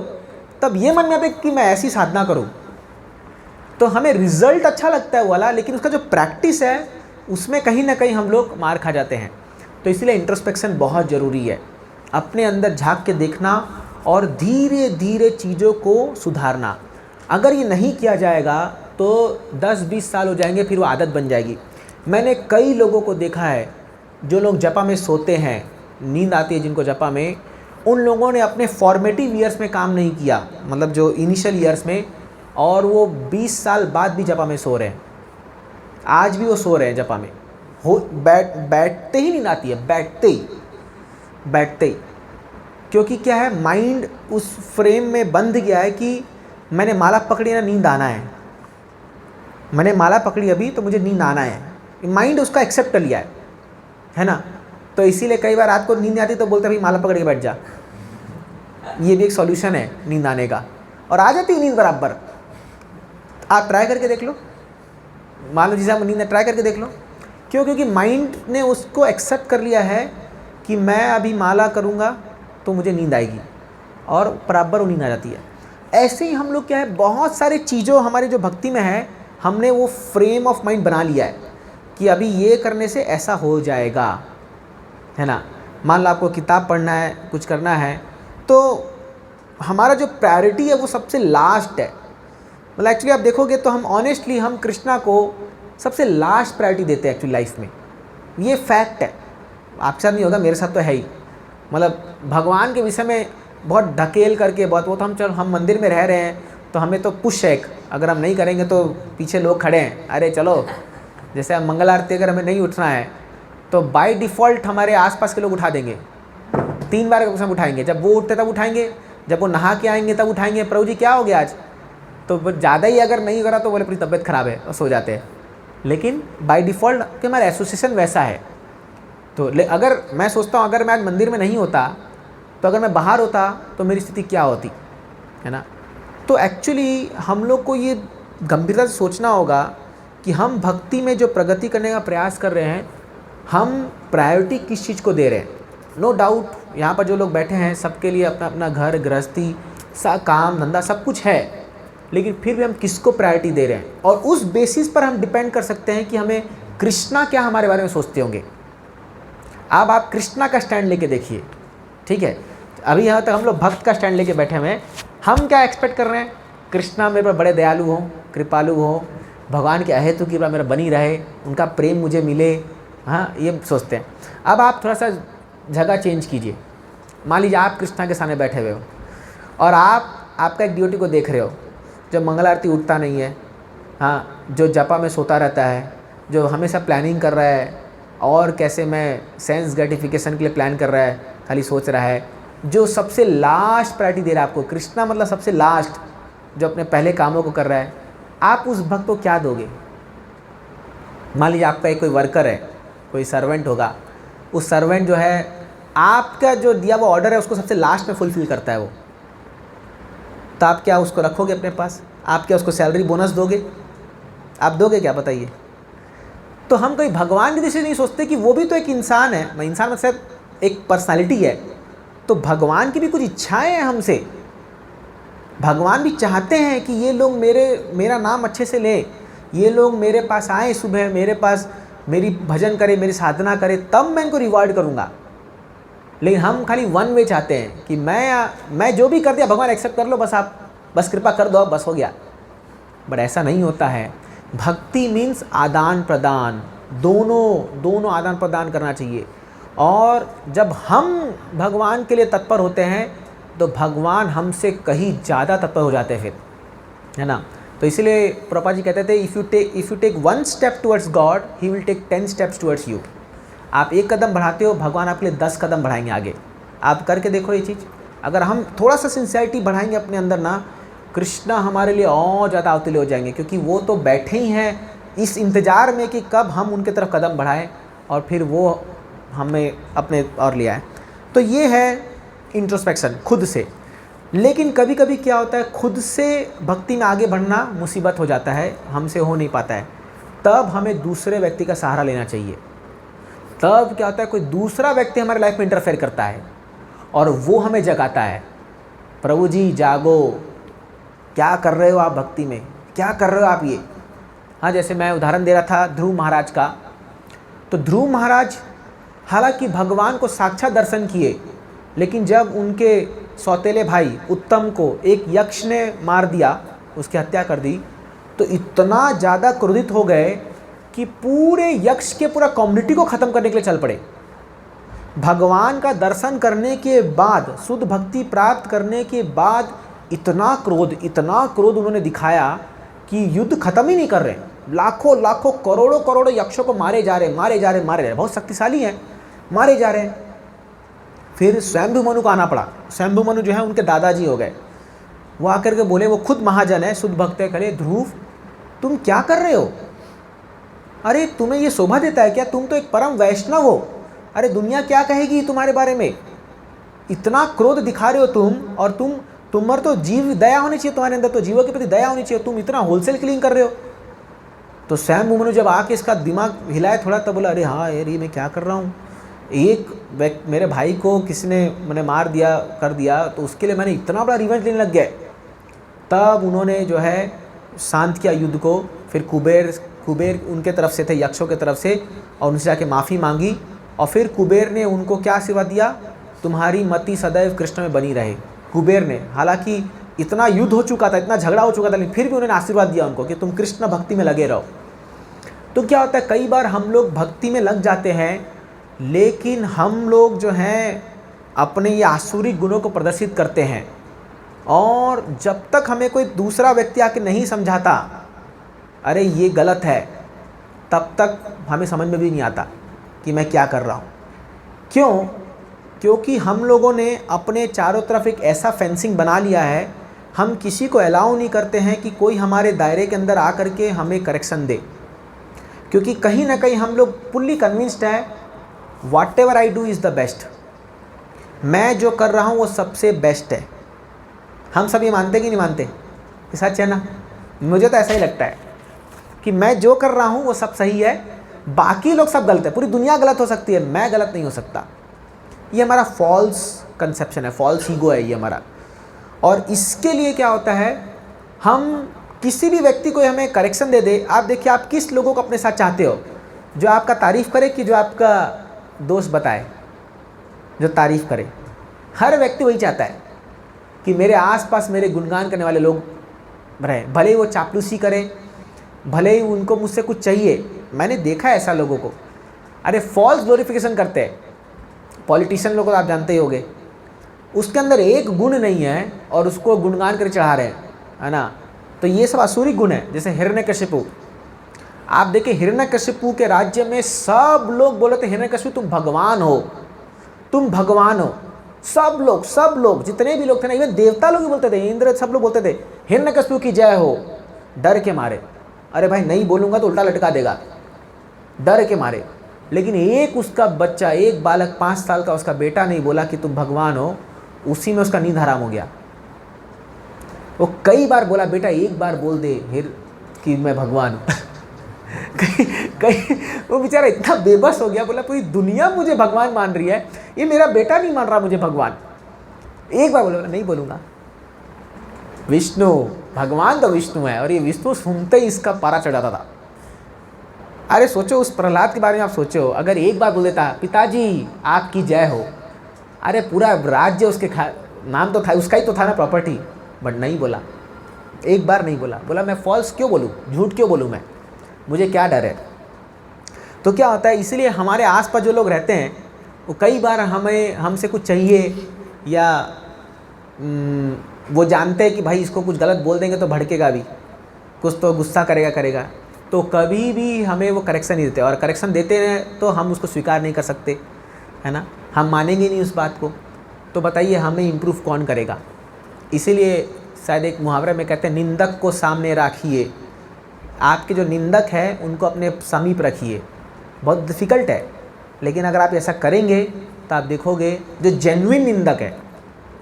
तब ये मन में आता है कि मैं ऐसी साधना करूं, तो हमें रिजल्ट अच्छा लगता है वाला, लेकिन उसका जो प्रैक्टिस है उसमें कहीं ना कहीं हम लोग मार खा जाते हैं। तो इसलिए इंट्रोस्पेक्शन बहुत ज़रूरी है, अपने अंदर झांक के देखना और धीरे धीरे चीज़ों को सुधारना। अगर ये नहीं किया जाएगा तो 10-20 साल हो जाएंगे, फिर वो आदत बन जाएगी। मैंने कई लोगों को देखा है, जो लोग जपा में सोते हैं, नींद आती है जिनको जपा में, उन लोगों ने अपने फॉर्मेटिव ईयर्स में काम नहीं किया, मतलब जो इनिशियल ईयर्स में, और वो 20 साल बाद भी जपा में सो रहे हैं। आज भी वो सो रहे हैं जपा में, बैठते ही नींद आती है, बैठते ही। क्योंकि क्या है, माइंड उस फ्रेम में बंध गया है कि मैंने माला पकड़ी ना, नींद आना है, मैंने माला पकड़ी अभी तो मुझे नींद आना है। माइंड उसका एक्सेप्ट कर लिया है ना। तो इसीलिए कई बार रात को नींद नहीं आती तो बोलते भाई माला पकड़ के बैठ जा। ये भी एक सॉल्यूशन है नींद आने का, और आ जाती है नींद बराबर। आप ट्राई करके देख लो, मान लो जिसे आप नींद ट्राई करके देख लो। क्यों? क्योंकि माइंड ने उसको एक्सेप्ट कर लिया है कि मैं अभी माला करूँगा तो मुझे नींद आएगी, और बराबर वो नींद आ जाती है। ऐसे ही हम लोग क्या है, बहुत सारी चीज़ों हमारे जो भक्ति में है, हमने वो फ्रेम ऑफ माइंड बना लिया है कि अभी ये करने से ऐसा हो जाएगा, है ना। मान लो आपको किताब पढ़ना है, कुछ करना है, तो हमारा जो प्रायोरिटी है वो सबसे लास्ट है। मतलब एक्चुअली आप देखोगे तो हम ऑनेस्टली हम कृष्णा को सबसे लास्ट प्रायोरिटी देते हैं एक्चुअली लाइफ में। ये फैक्ट है, आपके साथ नहीं होगा, मेरे साथ तो है ही। मतलब भगवान के विषय में बहुत ढकेल करके बहुत, वो तो हम मंदिर में रह रहे हैं तो हमें तो पुश है, अगर हम नहीं करेंगे तो पीछे लोग खड़े हैं, अरे चलो। जैसे अब मंगल आरती अगर हमें नहीं उठना है तो बाय डिफ़ॉल्ट हमारे आसपास के लोग उठा देंगे, 3 बार उसमें उठाएंगे। जब वो उठते तब उठाएंगे, जब वो नहा के आएंगे तब उठाएंगे, प्रभु जी क्या हो गया आज, तो ज़्यादा ही अगर नहीं करा तो बोले पूरी तबीयत ख़राब है और सो जाते हैं। लेकिन बाय डिफ़ॉल्ट कि हमारा एसोसिएशन वैसा है। तो अगर मैं सोचता हूँ अगर मैं आज मंदिर में नहीं होता तो अगर मैं बाहर होता तो मेरी स्थिति क्या होती, है ना। तो एक्चुअली हम लोग को ये गंभीरता से सोचना होगा कि हम भक्ति में जो प्रगति करने का प्रयास कर रहे हैं, हम प्रायोरिटी किस चीज़ को दे रहे हैं। नो डाउट यहाँ पर जो लोग बैठे हैं सबके लिए अपना अपना घर गृहस्थी सा काम धंधा सब कुछ है, लेकिन फिर भी हम किसको प्रायोरिटी दे रहे हैं, और उस बेसिस पर हम डिपेंड कर सकते हैं कि हमें कृष्णा क्या हमारे बारे में सोचते होंगे। अब आप कृष्णा का स्टैंड लेके देखिए, ठीक है। अभी यहाँ तक हम लोग भक्त का स्टैंड लेके बैठे हुए हैं, हम क्या एक्सपेक्ट कर रहे हैं, कृष्णा मेरे पर बड़े दयालु हों, कृपालु हों, भगवान के अहेतु की कृपा मेरा बनी रहे, उनका प्रेम मुझे मिले, हाँ ये सोचते हैं। अब आप थोड़ा सा जगह चेंज कीजिए। मान लीजिए आप कृष्णा के सामने बैठे हुए हो और आपका एक ड्यूटी को देख रहे हो, जो मंगल आरती उठता नहीं है, हाँ, जो जपा में सोता रहता है, जो हमेशा प्लानिंग कर रहा है और कैसे मैं सेंस ग्रेटिफिकेशन के लिए प्लान कर रहा है, खाली सोच रहा है, जो सबसे लास्ट प्रायोरिटी दे रहा है आपको। कृष्णा मतलब सबसे लास्ट, जो अपने पहले कामों को कर रहा है। आप उस भक्त को क्या दोगे? मान लीजिए आपका एक कोई वर्कर है, कोई सर्वेंट होगा, उस सर्वेंट जो है आपका जो दिया वो ऑर्डर है उसको सबसे लास्ट में फुलफिल करता है वो, तो आप क्या उसको रखोगे अपने पास? आप क्या उसको सैलरी बोनस दोगे? आप दोगे क्या, बताइए। तो हम कहीं भगवान की दृष्टि से नहीं सोचते कि वो भी तो एक इंसान है, इंसान मतलब एक पर्सनालिटी है, तो भगवान की भी कुछ इच्छाएं हैं हमसे। भगवान भी चाहते हैं कि ये लोग मेरा नाम अच्छे से लें, ये लोग मेरे पास आए सुबह, मेरे पास मेरी भजन करें, मेरी साधना करें, तब मैं इनको रिवॉर्ड करूँगा। लेकिन हम खाली वन वे चाहते हैं कि मैं जो भी कर दिया भगवान एक्सेप्ट कर लो, बस आप बस कृपा कर दो, बस हो गया। बट ऐसा नहीं होता है। भक्ति मीन्स आदान प्रदान, दोनों आदान प्रदान करना चाहिए। और जब हम भगवान के लिए तत्पर होते हैं तो भगवान हमसे कहीं ज़्यादा तत्पर हो जाते हैं फिर, है ना। तो इसलिए प्रभुपाद जी कहते थे, if you take 1 step towards God, he will take 10 steps towards you. आप 1 कदम बढ़ाते हो, भगवान आपके लिए 10 कदम बढ़ाएंगे आगे। आप करके देखो ये चीज़। अगर हम थोड़ा सा सिंसियरिटी बढ़ाएंगे अपने अंदर ना, कृष्णा हमारे लिए और ज़्यादा अवतुल्य हो जाएंगे, क्योंकि वो तो बैठे ही हैं इस इंतज़ार में कि कब हम उनके तरफ कदम बढ़ाएं और फिर वो हमें अपने और ले आए। तो ये है इंट्रोस्पेक्शन खुद से। लेकिन कभी कभी क्या होता है, खुद से भक्ति में आगे बढ़ना मुसीबत हो जाता है, हमसे हो नहीं पाता है। तब हमें दूसरे व्यक्ति का सहारा लेना चाहिए। तब क्या होता है, कोई दूसरा व्यक्ति हमारे लाइफ में इंटरफेयर करता है और वो हमें जगाता है, प्रभु जी जागो, क्या कर रहे हो आप भक्ति में, क्या कर रहे हो आप ये। हाँ, जैसे मैं उदाहरण दे रहा था ध्रुव महाराज का, तो ध्रुव महाराज हालांकि भगवान को साक्षात दर्शन किए, लेकिन जब उनके सौतेले भाई उत्तम को एक यक्ष ने मार दिया, उसकी हत्या कर दी, तो इतना ज़्यादा क्रोधित हो गए कि पूरे यक्ष के पूरा कम्युनिटी को ख़त्म करने के लिए चल पड़े। भगवान का दर्शन करने के बाद, शुद्ध भक्ति प्राप्त करने के बाद इतना क्रोध उन्होंने दिखाया कि युद्ध खत्म ही नहीं कर रहे, लाखों लाखों करोड़ों यक्षों को मारे जा रहे, बहुत शक्तिशाली हैं, मारे जा रहे हैं। फिर स्वयंभू मनु को आना पड़ा। स्वयंभू मनु जो है उनके दादाजी हो गए। वो आकर के बोले, वो खुद महाजन है, शुद्ध भक्त है, कहे ध्रुव तुम क्या कर रहे हो? अरे तुम्हें ये शोभा देता है क्या? तुम तो एक परम वैष्णव हो। अरे दुनिया क्या कहेगी तुम्हारे बारे में? इतना क्रोध दिखा रहे हो तुम, और तुम पर तो जीव दया होनी चाहिए, तुम्हारे अंदर तो जीवों के प्रति दया होनी चाहिए, तुम इतना होलसेल किलिंग कर रहे हो। तो स्वयं मनु जब आके इसका दिमाग हिलाया थोड़ा, तब बोला अरे हाँ यार, ये मैं क्या कर रहा हूँ, एक मेरे भाई को किसी ने मैंने मार दिया कर दिया, तो उसके लिए मैंने इतना बड़ा रिवेंज लेने लग गया। तब उन्होंने जो है शांत किया युद्ध को। फिर कुबेर उनके तरफ से थे, यक्षों के तरफ से, और उनसे जाके माफ़ी मांगी। और फिर कुबेर ने उनको क्या आशीर्वाद दिया? तुम्हारी मति सदैव कृष्ण में बनी रहे। कुबेर ने, हालांकि इतना युद्ध हो चुका था, इतना झगड़ा हो चुका था, लेकिन फिर भी उन्होंने आशीर्वाद दिया उनको कि तुम कृष्ण भक्ति में लगे रहो। तो क्या होता है, कई बार हम लोग भक्ति में लग जाते हैं, लेकिन हम लोग जो हैं अपने ये आसुरी गुणों को प्रदर्शित करते हैं, और जब तक हमें कोई दूसरा व्यक्ति आके नहीं समझाता अरे ये गलत है, तब तक हमें समझ में भी नहीं आता कि मैं क्या कर रहा हूँ। क्यों? क्योंकि हम लोगों ने अपने चारों तरफ एक ऐसा फेंसिंग बना लिया है, हम किसी को अलाउ नहीं करते हैं कि कोई हमारे दायरे के अंदर आकर के हमें करेक्शन दे। क्योंकि कहीं ना कहीं हम लोग फुल्ली कन्विंस्ड है, what ever I do is the best, मैं जो कर रहा हूँ वो सबसे बेस्ट है। हम सब ये मानते कि नहीं मानते? ये सच है ना? मुझे तो ऐसा ही लगता है कि मैं जो कर रहा हूँ वो सब सही है, बाकी लोग सब गलत है। पूरी दुनिया गलत हो सकती है, मैं गलत नहीं हो सकता। ये हमारा फॉल्स कंसेप्शन है, फॉल्स ईगो है ये हमारा। और इसके लिए क्या होता है, हम किसी भी व्यक्ति को हमें करेक्शन दे दे। आप देखिए, आप किस लोगों को अपने साथ चाहते हो? जो आपका तारीफ़ करे कि जो आपका दोस्त बताए, जो तारीफ़ करे? हर व्यक्ति वही चाहता है कि मेरे आसपास मेरे गुणगान करने वाले लोग रहे, भले ही वो चापलूसी करे, भले ही उनको मुझसे कुछ चाहिए। मैंने देखा है ऐसा लोगों को, अरे फॉल्स ग्लोरिफिकेशन करते हैं। पॉलिटिशियन लोगों को आप जानते ही होंगे, उसके अंदर एक गुण नहीं है और उसको गुणगान कर चढ़ा रहे हैं, है ना? तो ये सब आसुरी गुण है। जैसे हिरण्यकशिपु, आप देखिए हिरण्यकशिपु के राज्य में सब लोग बोले थे हिरण्यकशिपु तुम भगवान हो, तुम भगवान हो। सब लोग जितने भी लोग थे ना, इवन देवता लोग भी बोलते थे, इंद्र, सब लोग बोलते थे हिरण्यकशिपु की जय हो, डर के मारे। अरे भाई नहीं बोलूँगा तो उल्टा लटका देगा, डर के मारे। लेकिन एक उसका बच्चा, एक बालक 5 साल का उसका बेटा नहीं बोला कि तुम भगवान हो, उसी में उसका नींद हराम हो गया। वो कई बार बोला, बेटा एक बार बोल दे कि मैं भगवान हूँ। कहीं वो बेचारा इतना बेबस हो गया, बोला पूरी दुनिया मुझे भगवान मान रही है, ये मेरा बेटा नहीं मान रहा मुझे भगवान। एक बार बोला, नहीं बोलूँगा। विष्णु, भगवान तो विष्णु है, और ये विष्णु सुनते ही इसका पारा चढ़ जाता था। अरे सोचो, उस प्रहलाद के बारे में आप सोचो, अगर एक बार बोल देता पिताजी आपकी जय हो, अरे पूरा राज्य उसके नाम तो था, उसका ही तो था ना, प्रॉपर्टी, बट नहीं बोला, एक बार नहीं बोला। बोला मैं फॉल्स क्यों बोलूँ, झूठ क्यों बोलूँ, मैं, मुझे क्या डर है। तो क्या होता है, इसलिए हमारे आसपास जो लोग रहते हैं वो कई बार हमसे कुछ चाहिए, या वो जानते हैं कि भाई इसको कुछ गलत बोल देंगे तो भड़केगा भी, कुछ तो गुस्सा करेगा, तो कभी भी हमें वो करेक्शन नहीं देते। और करेक्शन देते हैं तो हम उसको स्वीकार नहीं कर सकते, है ना, हम मानेंगे नहीं उस बात को। तो बताइए हमें इम्प्रूव कौन करेगा? इसीलिए शायद एक मुहावरे में कहते हैं, निंदक को सामने रखिए। आपके जो निंदक है उनको अपने समीप रखिए। बहुत डिफ़िकल्ट है, लेकिन अगर आप ऐसा करेंगे तो आप देखोगे जो जेन्युइन निंदक है,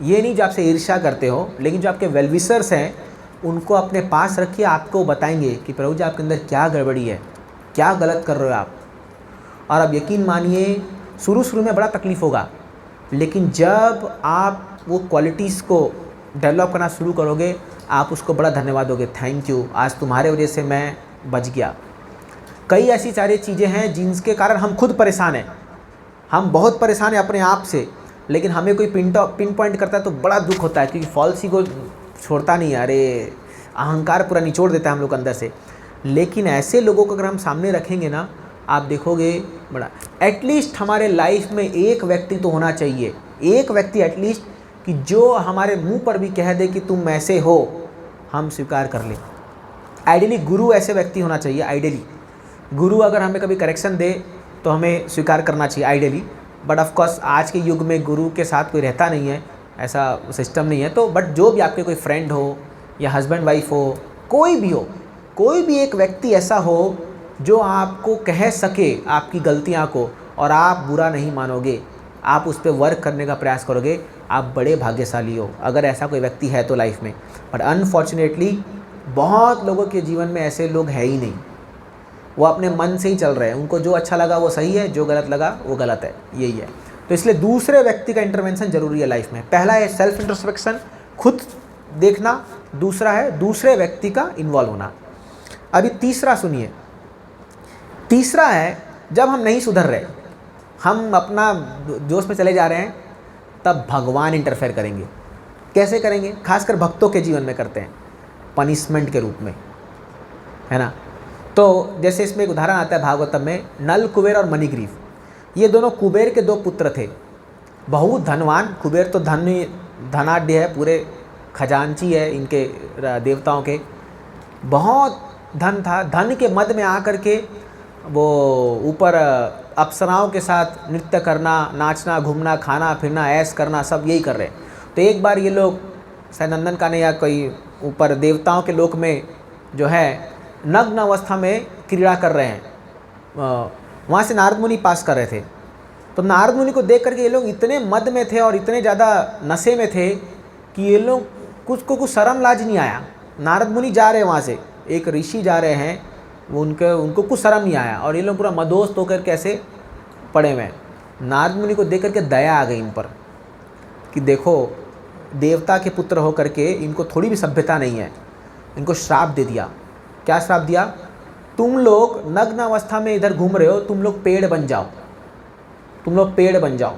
ये नहीं जो आपसे ईर्ष्या करते हो, लेकिन जो आपके वेलविशर्स हैं उनको अपने पास रखिए। आपको बताएंगे कि प्रभु जी आपके अंदर क्या गड़बड़ी है, क्या गलत कर रहे हो आप। और अब यकीन मानिए, शुरू में बड़ा तकलीफ़ होगा, लेकिन जब आप वो क्वालिटीज़ को डेवलप करना शुरू करोगे, आप उसको बड़ा धन्यवाद दोगे, थैंक यू, आज तुम्हारे वजह से मैं बच गया। कई ऐसी सारी चीज़ें हैं जिनके कारण हम खुद परेशान हैं, हम बहुत परेशान हैं अपने आप से, लेकिन हमें कोई पिन पॉइंट करता है तो बड़ा दुख होता है, क्योंकि फॉल्स ईगो छोड़ता नहीं है, अरे अहंकार पूरा निचोड़ देता है हम लोग अंदर से। लेकिन ऐसे लोगों को अगर हम सामने रखेंगे ना, आप देखोगे बड़ा, एटलीस्ट हमारे लाइफ में एक व्यक्ति तो होना चाहिए, एक व्यक्ति एटलीस्ट, कि जो हमारे मुंह पर भी कह दे कि तुम ऐसे हो, हम स्वीकार कर लें। आइडियली गुरु ऐसे व्यक्ति होना चाहिए, आइडियली गुरु अगर हमें कभी करेक्शन दे तो हमें स्वीकार करना चाहिए आइडियली। बट ऑफ कोर्स आज के युग में गुरु के साथ कोई रहता नहीं है, ऐसा सिस्टम नहीं है। तो बट जो भी आपके कोई फ्रेंड हो या हस्बैंड वाइफ हो, कोई भी हो, कोई भी एक व्यक्ति ऐसा हो जो आपको कह सके आपकी गलतियां को और आप बुरा नहीं मानोगे, आप उस पर वर्क करने का प्रयास करोगे, आप बड़े भाग्यशाली हो अगर ऐसा कोई व्यक्ति है तो लाइफ में। बट अनफॉर्चुनेटली बहुत लोगों के जीवन में ऐसे लोग हैं ही नहीं, वो अपने मन से ही चल रहे हैं, उनको जो अच्छा लगा वो सही है, जो गलत लगा वो गलत है, यही है। तो इसलिए दूसरे व्यक्ति का इंटरवेंशन जरूरी है लाइफ में। पहला है सेल्फ इंट्रोस्पेक्शन, खुद देखना, दूसरा है दूसरे व्यक्ति का इन्वॉल्व होना। अभी तीसरा सुनिए, तीसरा है जब हम नहीं सुधर रहे, हम अपना जोश में चले जा रहे हैं, तब भगवान इंटरफेयर करेंगे। कैसे करेंगे? खासकर भक्तों के जीवन में करते हैं, पनिशमेंट के रूप में, है ना। तो जैसे इसमें एक उदाहरण आता है भागवतम में, नल कुबेर और मणिग्रीव, ये दोनों कुबेर के दो पुत्र थे, बहुत धनवान। कुबेर तो धनाढ़ है, पूरे खजांची है इनके देवताओं के, बहुत धन था। धन के मद में आकर के वो ऊपर अप्सराओं के साथ नृत्य करना, नाचना, घूमना, खाना फिरना, ऐश करना, सब यही कर रहे हैं। तो एक बार ये लोग शायद नंदन का ने या कोई ऊपर देवताओं के लोक में जो है नग्न अवस्था में क्रीड़ा कर रहे हैं, वहाँ से नारद मुनि पास कर रहे थे। तो नारद मुनि को देख करके ये लोग इतने मद में थे और इतने ज़्यादा नशे में थे कि ये लोग कुछ शर्म लाज नहीं आया। नारद मुनि जा रहे हैं वहाँ से, एक ऋषि जा रहे हैं, वो उनको कुछ शर्म नहीं आया और ये लोग पूरा मदोस्त होकर कैसे पड़े हुए हैं। नारद मुनि को देख करके दया आ गई इन पर कि देखो देवता के पुत्र हो करके इनको थोड़ी भी सभ्यता नहीं है। इनको श्राप दे दिया। क्या श्राप दिया? तुम लोग नग्न अवस्था में इधर घूम रहे हो, तुम लोग पेड़ बन जाओ, तुम लोग पेड़ बन जाओ।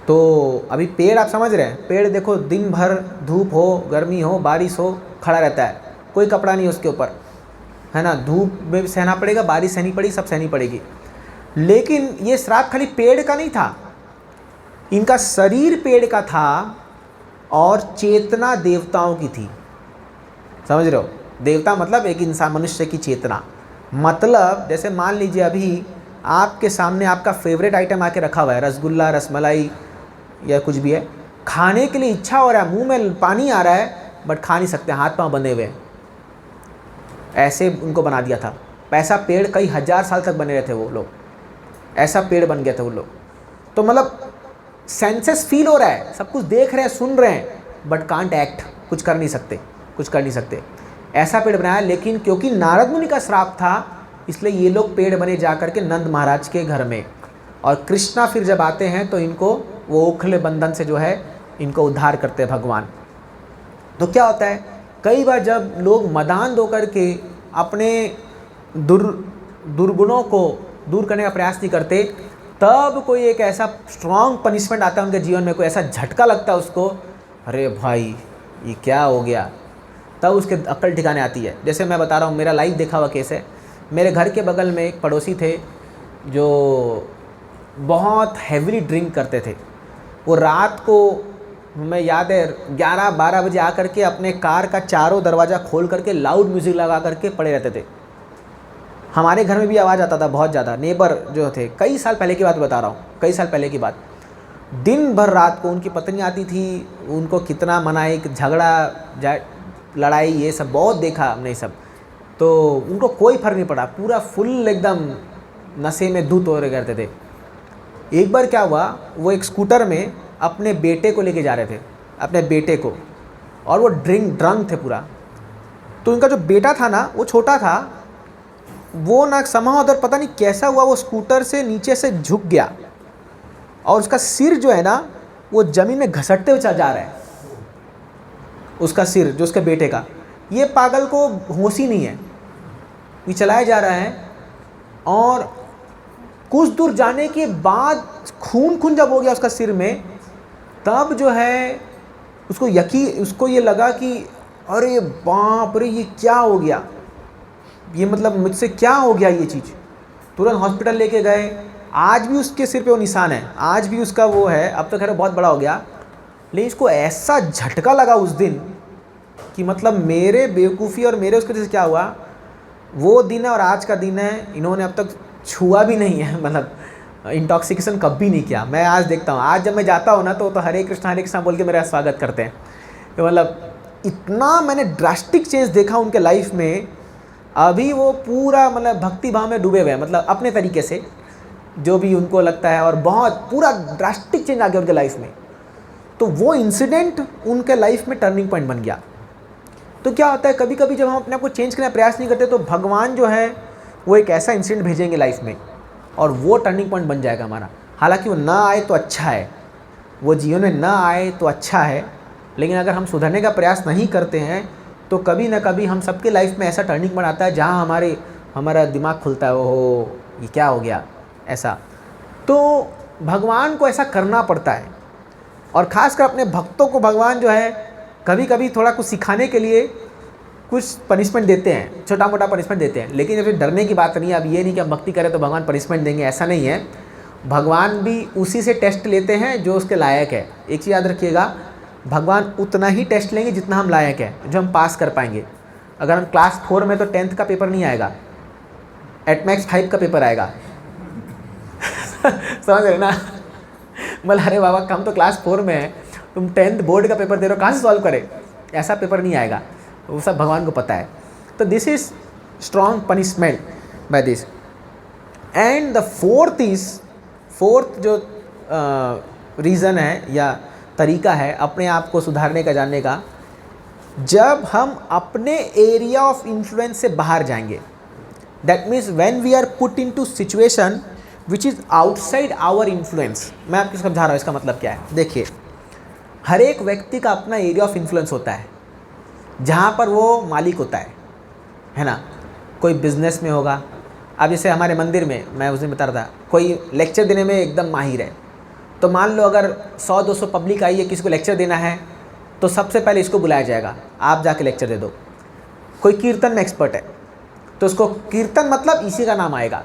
तो अभी पेड़ आप समझ रहे हैं, पेड़ देखो दिन भर धूप हो, गर्मी हो, बारिश हो, खड़ा रहता है, कोई कपड़ा नहीं उसके ऊपर, है ना। धूप में भी सहना पड़ेगा, बारिश सहनी पड़ेगी, सब सहनी पड़ेगी। लेकिन ये श्राप खाली पेड़ का नहीं था, इनका शरीर पेड़ का था और चेतना देवताओं की थी। समझ रहे हो? देवता मतलब एक इंसान, मनुष्य की चेतना। मतलब जैसे मान लीजिए अभी आपके सामने आपका फेवरेट आइटम आके रखा हुआ है, रसगुल्ला, रसमलाई या कुछ भी है, खाने के लिए इच्छा हो रहा है, मुंह में पानी आ रहा है, बट खा नहीं सकते, हाथ पांव बंधे हुए हैं। ऐसे उनको बना दिया था। ऐसा पेड़ कई हजार साल तक बने रहे थे वो लोग, ऐसा पेड़ बन गए थे वो लोग। तो मतलब सेंसेस फील हो रहा है, सब कुछ देख रहे हैं, सुन रहे हैं, बट कांट एक्ट, कुछ कर नहीं सकते, कुछ कर नहीं सकते। ऐसा पेड़ बनाया। लेकिन क्योंकि नारद मुनि का श्राप था, इसलिए ये लोग पेड़ बने जा कर के नंद महाराज के घर में। और कृष्णा फिर जब आते हैं तो इनको वो ओखले बंधन से जो है इनको उद्धार करते हैं भगवान। तो क्या होता है, कई बार जब लोग मदान होकर के अपने दुर्गुणों को दूर करने का प्रयास नहीं करते, तब कोई एक ऐसा स्ट्रॉन्ग पनिशमेंट आता है उनके जीवन में, कोई ऐसा झटका लगता है उसको, अरे भाई ये क्या हो गया, तब उसके अक्ल ठिकाने आती है। जैसे मैं बता रहा हूँ, मेरा लाइव देखा हुआ केस है। मेरे घर के बगल में एक पड़ोसी थे जो बहुत हैवीली ड्रिंक करते थे। वो रात को, मैं याद है, 11-12 बजे आकर के अपने कार का चारों दरवाज़ा खोल करके लाउड म्यूज़िक लगा करके पड़े रहते थे। हमारे घर में भी आवाज़ आता था बहुत ज़्यादा। नेबर जो थे, कई साल पहले की बात बता रहा हूँ, कई साल पहले की बात, दिन भर रात को उनकी पत्नी आती थी, उनको कितना मनाई, झगड़ा लड़ाई ये सब बहुत देखा हमने सब। तो उनको कोई फ़र्क नहीं पड़ा, पूरा फुल एकदम नशे में धुत हो रहे करते थे। एक बार क्या हुआ, वो एक स्कूटर में अपने बेटे को लेके जा रहे थे, अपने बेटे को, और वो ड्रंक थे पूरा। तो उनका जो बेटा था ना, वो छोटा था, वो ना समा उधर पता नहीं कैसा हुआ, वो स्कूटर से नीचे से झुक गया और उसका सिर जो है ना वो ज़मीन में घसटते हुए चला जा रहा है। उसका सिर जो उसके बेटे का, ये पागल को होश ही नहीं है, ये चलाया जा रहा है और कुछ दूर जाने के बाद खून जब हो गया उसका सिर में, तब जो है उसको ये लगा कि अरे बाप रे, ये क्या हो गया, ये मतलब मुझसे क्या हो गया ये चीज़। तुरंत हॉस्पिटल लेके गए। आज भी उसके सिर पे वो निशान है, आज भी उसका वो है। अब तो खैर बहुत बड़ा हो गया, लेकिन इसको ऐसा झटका लगा उस दिन कि मतलब मेरे बेवकूफ़ी और मेरे उसके जैसे क्या हुआ, वो दिन है और आज का दिन है, इन्होंने अब तक छुआ भी नहीं है, मतलब इंटॉक्सिकेशन कभी नहीं किया। मैं आज देखता हूँ, आज जब मैं जाता हूँ ना तो हरे कृष्णा बोल के मेरा स्वागत करते हैं। तो मतलब इतना मैंने ड्रास्टिक चेंज देखा उनके लाइफ में। अभी वो पूरा मतलब भक्ति भाव में डूबे हुए हैं, मतलब अपने तरीके से जो भी उनको लगता है, और बहुत पूरा ड्रास्टिक चेंज आ गया उनके लाइफ में। तो वो इंसिडेंट उनके लाइफ में टर्निंग पॉइंट बन गया। तो क्या होता है, कभी कभी जब हम अपने आप को चेंज करने का प्रयास नहीं करते तो भगवान जो है वो एक ऐसा इंसिडेंट भेजेंगे लाइफ में और वो टर्निंग पॉइंट बन जाएगा हमारा। हालांकि वो ना आए तो अच्छा है, वो जीवन में ना आए तो अच्छा है, लेकिन अगर हम सुधरने का प्रयास नहीं करते हैं तो कभी ना कभी हम सबके लाइफ में ऐसा टर्निंग पॉइंट आता है जहाँ हमारा दिमाग खुलता है, ओहो ये क्या हो गया ऐसा। तो भगवान को ऐसा करना पड़ता है, और ख़ासकर अपने भक्तों को भगवान जो है कभी कभी थोड़ा कुछ सिखाने के लिए कुछ पनिशमेंट देते हैं, छोटा मोटा पनिशमेंट देते हैं। लेकिन जब डरने की बात नहीं, अब ये नहीं कि हम भक्ति करें तो भगवान पनिशमेंट देंगे, ऐसा नहीं है। भगवान भी उसी से टेस्ट लेते हैं जो उसके लायक है। एक चीज़ याद रखिएगा, भगवान उतना ही टेस्ट लेंगे जितना हम लायक है, जो हम पास कर पाएंगे। अगर हम क्लास 4 में तो 10th का पेपर नहीं आएगा, एट मैक्स 5 का पेपर आएगा। समझ रहे ना, बोला अरे बाबा हम तो क्लास 4 में है, तुम 10th बोर्ड का पेपर दे रहे हो, कहाँ से सॉल्व करे, ऐसा पेपर नहीं आएगा। वो सब भगवान को पता है। तो this is strong punishment by this. And the fourth जो रीज़न है या तरीका है अपने आप को सुधारने का, जानने का, जब हम अपने एरिया ऑफ इन्फ्लुएंस से बाहर जाएंगे। That means when we are put into situation which is outside our influence. मैं आपको समझा रहा हूँ इसका मतलब क्या है। देखिए, हर एक व्यक्ति का अपना एरिया ऑफ इन्फ्लुएंस होता है जहाँ पर वो मालिक होता है ना। कोई बिजनेस में होगा। अब जैसे हमारे मंदिर में मैं उस दिन बता रहा था, कोई लेक्चर देने में एकदम माहिर है, तो मान लो अगर 100-200 पब्लिक आई है, किसी को लेक्चर देना है, तो सबसे पहले इसको बुलाया जाएगा, आप जाके लेक्चर दे दो। कोई कीर्तन में एक्सपर्ट है तो उसको कीर्तन मतलब इसी का नाम आएगा।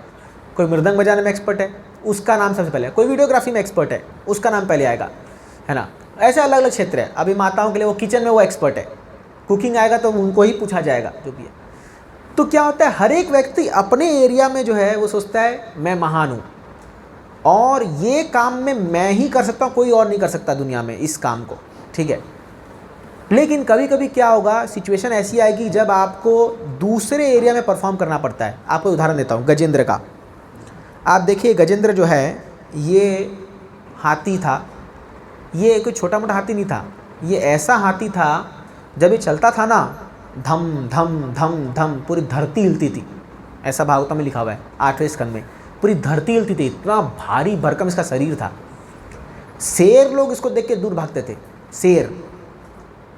कोई मृदंग बजाने में एक्सपर्ट है, उसका नाम सबसे पहले। कोई वीडियोग्राफी में एक्सपर्ट है, उसका नाम पहले आएगा, है ना। ऐसे अलग अलग क्षेत्र है। अभी माताओं के लिए वो किचन में वो एक्सपर्ट है, कुकिंग आएगा तो उनको ही पूछा जाएगा जो भी है। तो क्या होता है, हर एक व्यक्ति अपने एरिया में जो है वो सोचता है मैं महान हूँ और ये काम में मैं ही कर सकता हूँ, कोई और नहीं कर सकता दुनिया में इस काम को, ठीक है। लेकिन कभी कभी क्या होगा, सिचुएशन ऐसी आएगी जब आपको दूसरे एरिया में परफॉर्म करना पड़ता है। आपको उदाहरण देता हूँ गजेंद्र का। आप देखिए, गजेंद्र जो है ये हाथी था। ये कोई छोटा मोटा हाथी नहीं था, ये ऐसा हाथी था जब ये चलता था ना, धम धम धम धम पूरी धरती हिलती थी। ऐसा भागवतम में लिखा हुआ है 8वें स्कंद में, पूरी धरती हिलती थी, इतना भारी भरकम इसका शरीर था। शेर लोग इसको देख के दूर भागते थे। शेर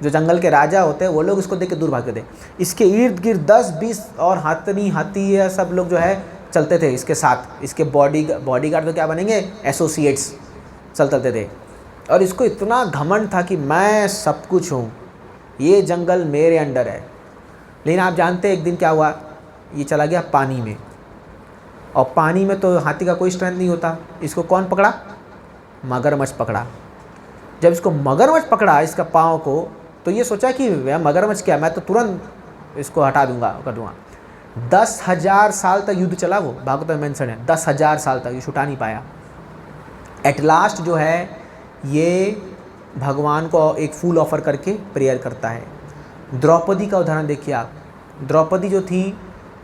जो जंगल के राजा होते हैं वो लोग इसको देख के दूर भागते थे। इसके इर्द गिर्द 10-20 और हाथी या सब लोग जो है चलते थे इसके साथ। इसके बॉडीगार्ड तो क्या बनेंगे, एसोसिएट्स चलते थे। और इसको इतना घमंड था कि मैं सब कुछ हूँ, ये जंगल मेरे अंडर है। लेकिन आप जानते हैं एक दिन क्या हुआ, ये चला गया पानी में, और पानी में तो हाथी का कोई स्ट्रेंथ नहीं होता। इसको कौन पकड़ा, मगरमच्छ पकड़ा। जब इसको मगरमच्छ पकड़ा इसका पाँव को, तो ये सोचा कि वह मगरमच्छ क्या, मैं तो तुरंत इसको हटा दूंगा, कर दूंगा। 10,000 साल तक युद्ध चला, वो भागवत में मेंशन है, 10,000 साल तक ये छुटा नहीं पाया। एट लास्ट जो है ये भगवान को एक फूल ऑफर करके प्रेयर करता है। द्रौपदी का उदाहरण देखिए आप। द्रौपदी जो थी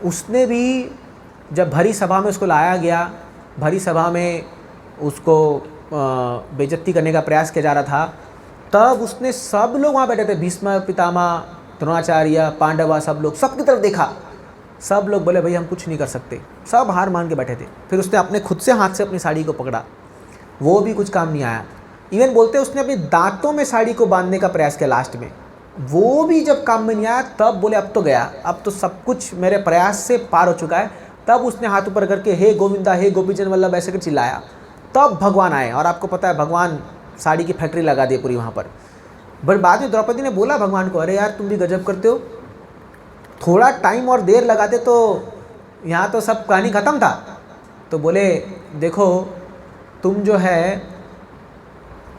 उसने भी, जब भरी सभा में उसको लाया गया, भरी सभा में उसको बेइज्जती करने का प्रयास किया जा रहा था, तब उसने, सब लोग वहाँ बैठे थे, भीष्म पितामह, द्रोणाचार्य, पांडवा, सब लोग, सबकी तरफ देखा। सब लोग बोले भाई हम कुछ नहीं कर सकते, सब हार मान के बैठे थे। फिर उसने अपने खुद से हाथ से अपनी साड़ी को पकड़ा, वो भी कुछ काम नहीं आया। इवन बोलते उसने अपने दांतों में साड़ी को बांधने का प्रयास किया लास्ट में, वो भी जब काम में नहीं आया, तब बोले अब तो गया, अब तो सब कुछ मेरे प्रयास से पार हो चुका है, तब उसने हाथ ऊपर करके हे गोविंदा, हे गोपीजन वल्लभ ऐसे कर चिल्लाया, तब भगवान आए। और आपको पता है भगवान साड़ी की फैक्ट्री लगा दी पूरी वहाँ पर। बट बाद में द्रौपदी ने बोला भगवान को, अरे यार तुम भी गजब करते हो, थोड़ा टाइम और देर लगाते तो यहाँ तो सब कहानी ख़त्म था। तो बोले देखो तुम जो है,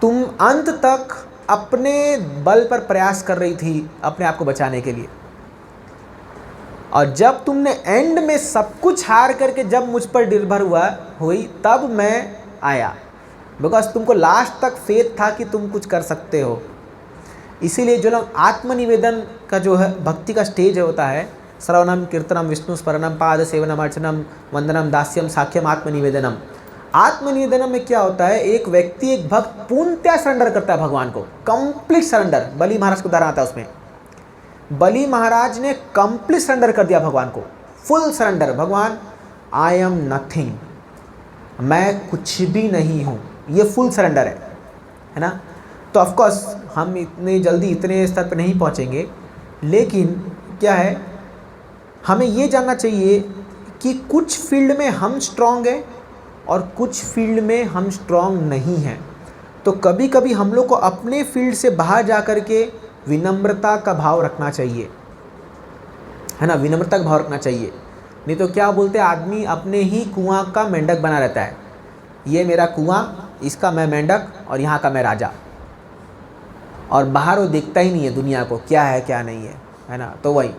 तुम अंत तक अपने बल पर प्रयास कर रही थी अपने आप को बचाने के लिए, और जब तुमने एंड में सब कुछ हार करके जब मुझ पर निर्भर हुई तब मैं आया, बिकॉज तुमको लास्ट तक फेथ था कि तुम कुछ कर सकते हो। इसीलिए जो लोग आत्मनिवेदन का जो है भक्ति का स्टेज होता है, श्रवणम कीर्तनम विष्णु स्मरणम पाद सेवनम अर्चनम वंदनम दास्यम साख्यम आत्मनिवेदनम। आत्मनिवेदनम में क्या होता है, एक व्यक्ति, एक भक्त पूर्णतः सरेंडर करता है भगवान को, कंप्लीट सरेंडर। बलि महाराज को उदाहरण आता है उसमें, बलि महाराज ने कंप्लीट सरेंडर कर दिया भगवान को, फुल सरेंडर। भगवान आई एम नथिंग, मैं कुछ भी नहीं हूँ, ये फुल सरेंडर है ना। तो ऑफकोर्स हम इतने जल्दी इतने स्तर पर नहीं पहुँचेंगे, लेकिन क्या है, हमें ये जानना चाहिए कि कुछ फील्ड में हम स्ट्रांग हैं और कुछ फील्ड में हम स्ट्रांग नहीं हैं। तो कभी कभी हम लोग को अपने फील्ड से बाहर जा कर के विनम्रता का भाव रखना चाहिए, है ना, विनम्रता का भाव रखना चाहिए। नहीं तो क्या बोलते हैं, आदमी अपने ही कुआं का मेंढक बना रहता है, ये मेरा कुआं, इसका मैं मेंढक और यहाँ का मैं राजा, और बाहर वो देखता ही नहीं है दुनिया को क्या है क्या नहीं है ना। तो वही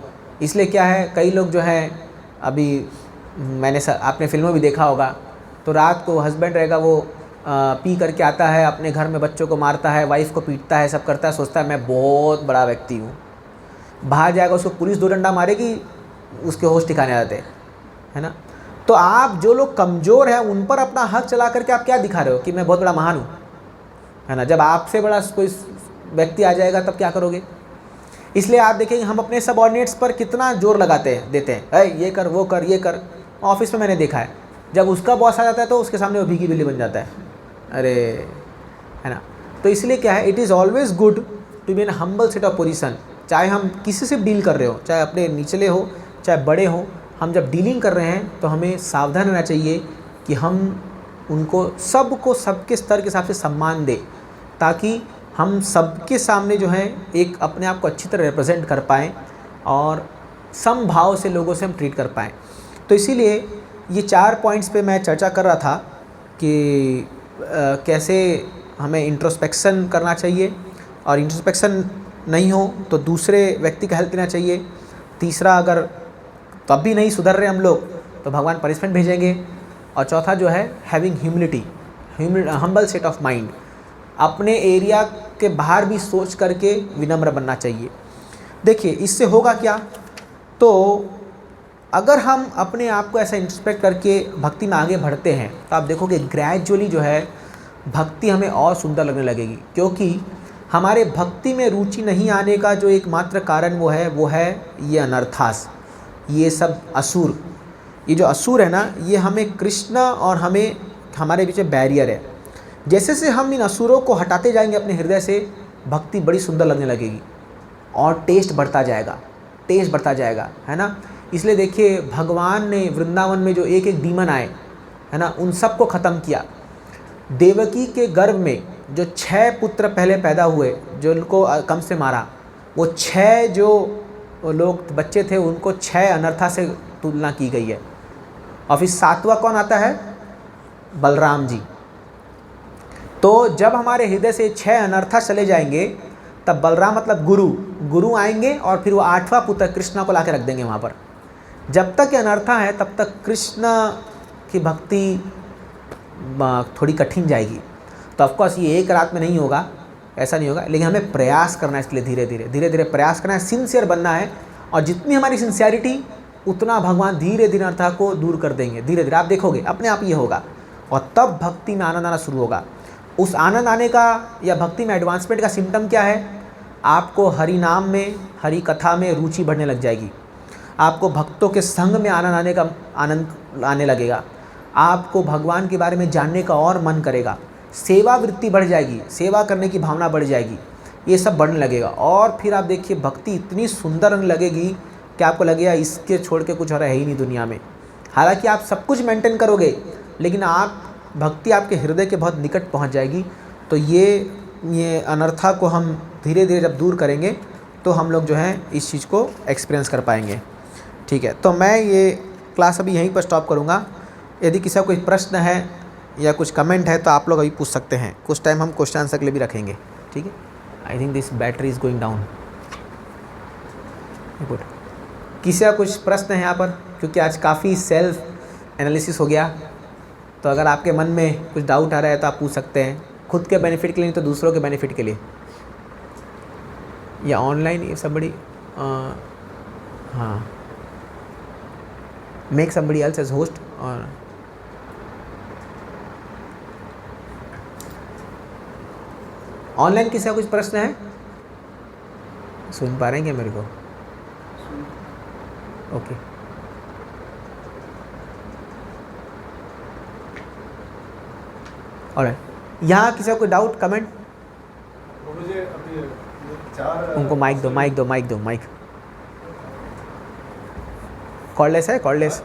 इसलिए क्या है, कई लोग जो है, अभी मैंने आपने फिल्मों भी देखा होगा, तो रात को हस्बैंड रहेगा वो पी करके आता है, अपने घर में बच्चों को मारता है, वाइफ को पीटता है, सब करता है, सोचता है मैं बहुत बड़ा व्यक्ति हूँ। बाहर जाएगा उसको पुलिस 2 डंडा मारेगी, उसके होश ठिकाने आ जाते हैं, है ना। तो आप जो लोग कमज़ोर हैं उन पर अपना हक चला करके आप क्या दिखा रहे हो कि मैं बहुत बड़ा महान हूँ, है ना। जब आपसे बड़ा कोई व्यक्ति आ जाएगा तब क्या करोगे। इसलिए आप देखेंगे हम अपने सबऑर्डिनेट्स पर कितना जोर लगाते हैं, देते हैं, अरे ये कर वो कर ये कर। ऑफिस में मैंने देखा है, जब उसका बॉस आ जाता है तो उसके सामने वो भीगी बिल्ली बन जाता है, अरे, है ना। तो इसलिए क्या है, it is always good to be in humble set of position. चाहे हम किसी से डील कर रहे हो, चाहे अपने निचले हो चाहे बड़े हो, हम जब डीलिंग कर रहे हैं तो हमें सावधान रहना चाहिए कि हम उनको सबको सबके स्तर के हिसाब से सम्मान दें, ताकि हम सबके सामने जो है एक अपने आप को अच्छी तरह रिप्रेजेंट कर पाएँ और समभाव से लोगों से हम ट्रीट कर पाएँ। तो इसीलिए ये 4 पॉइंट्स पे मैं चर्चा कर रहा था कि कैसे हमें इंट्रोस्पेक्शन करना चाहिए, और इंट्रोस्पेक्शन नहीं हो तो दूसरे व्यक्ति का हेल्प लेना चाहिए। तीसरा, अगर तब भी नहीं सुधर रहे हम लोग तो भगवान पनिशमेंट भेजेंगे। और चौथा जो है having humility, humble set of mind, अपने एरिया के बाहर भी सोच करके विनम्र बनना चाहिए। देखिए इससे होगा क्या, तो अगर हम अपने आप को ऐसा इंट्रोस्पेक्ट करके भक्ति में आगे बढ़ते हैं तो आप देखोगे ग्रेजुअली जो है भक्ति हमें और सुंदर लगने लगेगी। क्योंकि हमारे भक्ति में रुचि नहीं आने का जो एकमात्र कारण वो है ये अनर्थास, ये सब असुर। ये जो असुर है ना, ये हमें कृष्ण और हमारे बीच में बैरियर है। जैसे से हम इन असुरों को हटाते जाएंगे अपने हृदय से, भक्ति बड़ी सुंदर लगने लगेगी और टेस्ट बढ़ता जाएगा, है ना। इसलिए देखिए भगवान ने वृंदावन में जो एक एक डीमन आए, है ना, उन सब को ख़त्म किया। देवकी के गर्भ में जो 6 पुत्र पहले पैदा हुए, जो उनको कम से मारा, वो 6 जो लोग बच्चे थे उनको 6 अनर्था से तुलना की गई है। और फिर 7वां कौन आता है, बलराम जी। तो जब हमारे हृदय से 6 अनर्था चले जाएंगे तब बलराम मतलब गुरु आएंगे और फिर वो 8वां पुत्र कृष्णा को ला के रख देंगे वहाँ पर। जब तक ये अनर्था है तब तक कृष्ण की भक्ति थोड़ी कठिन जाएगी। तो ऑफकोर्स ये एक रात में नहीं होगा, ऐसा नहीं होगा, लेकिन हमें प्रयास करना है। इसके लिए धीरे धीरे प्रयास करना है, सिंसियर बनना है। और जितनी हमारी सिंसियरिटी उतना भगवान धीरे धीरे अनर्था को दूर कर देंगे। धीरे धीरे आप देखोगे अपने आप ये होगा, और तब भक्ति में आनंद आना शुरू होगा। उस आनंद आने का या भक्ति में एडवांसमेंट का सिम्टम क्या है, आपको हरि नाम में, हरि कथा में रुचि बढ़ने लग जाएगी। आपको भक्तों के संग में आनंद आने लगेगा। आपको भगवान के बारे में जानने का और मन करेगा। सेवा वृत्ति बढ़ जाएगी, सेवा करने की भावना बढ़ जाएगी, ये सब बढ़ने लगेगा। और फिर आप देखिए भक्ति इतनी सुंदर लगेगी कि आपको लगेगा इसके छोड़ के कुछ और है ही नहीं दुनिया में। हालांकि आप सब कुछ मेंटेन करोगे, लेकिन आप भक्ति आपके हृदय के बहुत निकट पहुंच जाएगी। तो ये अनर्था को हम धीरे धीरे जब दूर करेंगे तो हम लोग जो है इस चीज़ को एक्सपीरियंस कर पाएंगे। ठीक है, तो मैं ये क्लास अभी यहीं पर स्टॉप करूँगा। यदि किसी का कोई प्रश्न है या कुछ कमेंट है तो आप लोग अभी पूछ सकते हैं। कुछ टाइम हम क्वेश्चन आंसर के लिए भी रखेंगे। ठीक है, I think this battery is going down. Good, किसी का कुछ प्रश्न है यहाँ पर? क्योंकि आज काफ़ी सेल्फ एनालिसिस हो गया, तो अगर आपके मन में कुछ डाउट आ रहा है तो आप पूछ सकते हैं, खुद के बेनिफिट के लिए, नहीं तो दूसरों के बेनिफिट के लिए। या ऑनलाइन ये सब बड़ी हाँ, make somebody else as host. और ऑनलाइन किसी का कुछ प्रश्न है? सुन पा रहे हैं क्या मेरे को? ओके, और यहाँ किसी का कोई डाउट कमेंट? मुझे अभी चार उनको माइक दो, माइक दो, माइक दो, माइक। कॉर्डलेस है, कॉर्डलेस?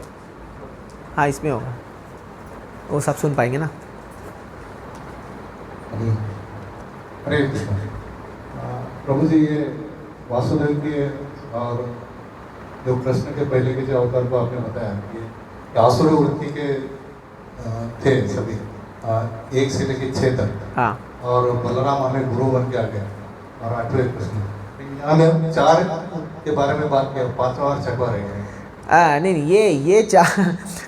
हाँ, इसमें होगा, वो सब सुन पाएंगे ना। हरे कृष्ण। प्रभु जी, ये वासुदेव के और जो कृष्ण के पहले के जो अवतार को आपने बताया कि आसुर वृत्ति के थे सभी, 1 से लेकर 6 तक। हाँ, और बलराम हमें गुरु बन के आ गया और 8वें कृष्ण। यहाँ में हम 4 के बारे में बात किया, 5वां और 6वां रह गए। नहीं,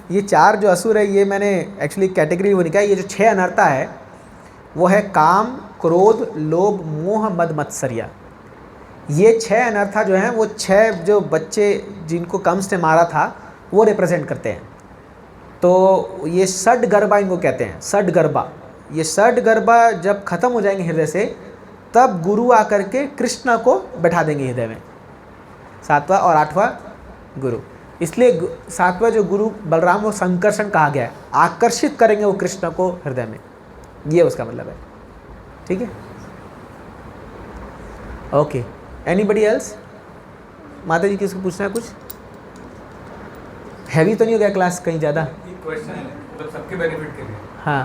ये चार जो असुर है, ये मैंने एक्चुअली कैटेगरी वो निकाला। ये जो 6 अनर्था है वो है काम, क्रोध, लोभ, मोह, मद, मत्सर्य। ये 6 अनर्था जो हैं वो 6 जो बच्चे जिनको कंस ने मारा था वो रिप्रेजेंट करते हैं। तो ये षड गर्भा इनको कहते हैं, षड गर्भा। ये षड गर्भा जब खत्म हो जाएंगे हृदय से, तब गुरु आकर के कृष्ण को बैठा देंगे हृदय में, 7वां और 8वां गुरु। इसलिए 7वां जो गुरु बलराम, वो संकर्षण कहा गया है, आकर्षित करेंगे वो कृष्ण को हृदय में, ये उसका मतलब है। ठीक है, ओके। Anybody else? माता जी किसको पूछना है कुछ? हैवी तो नहीं हो गया क्लास कहीं ज़्यादा? क्वेश्चन है, मतलब सबके बेनिफिट के लिए। हाँ,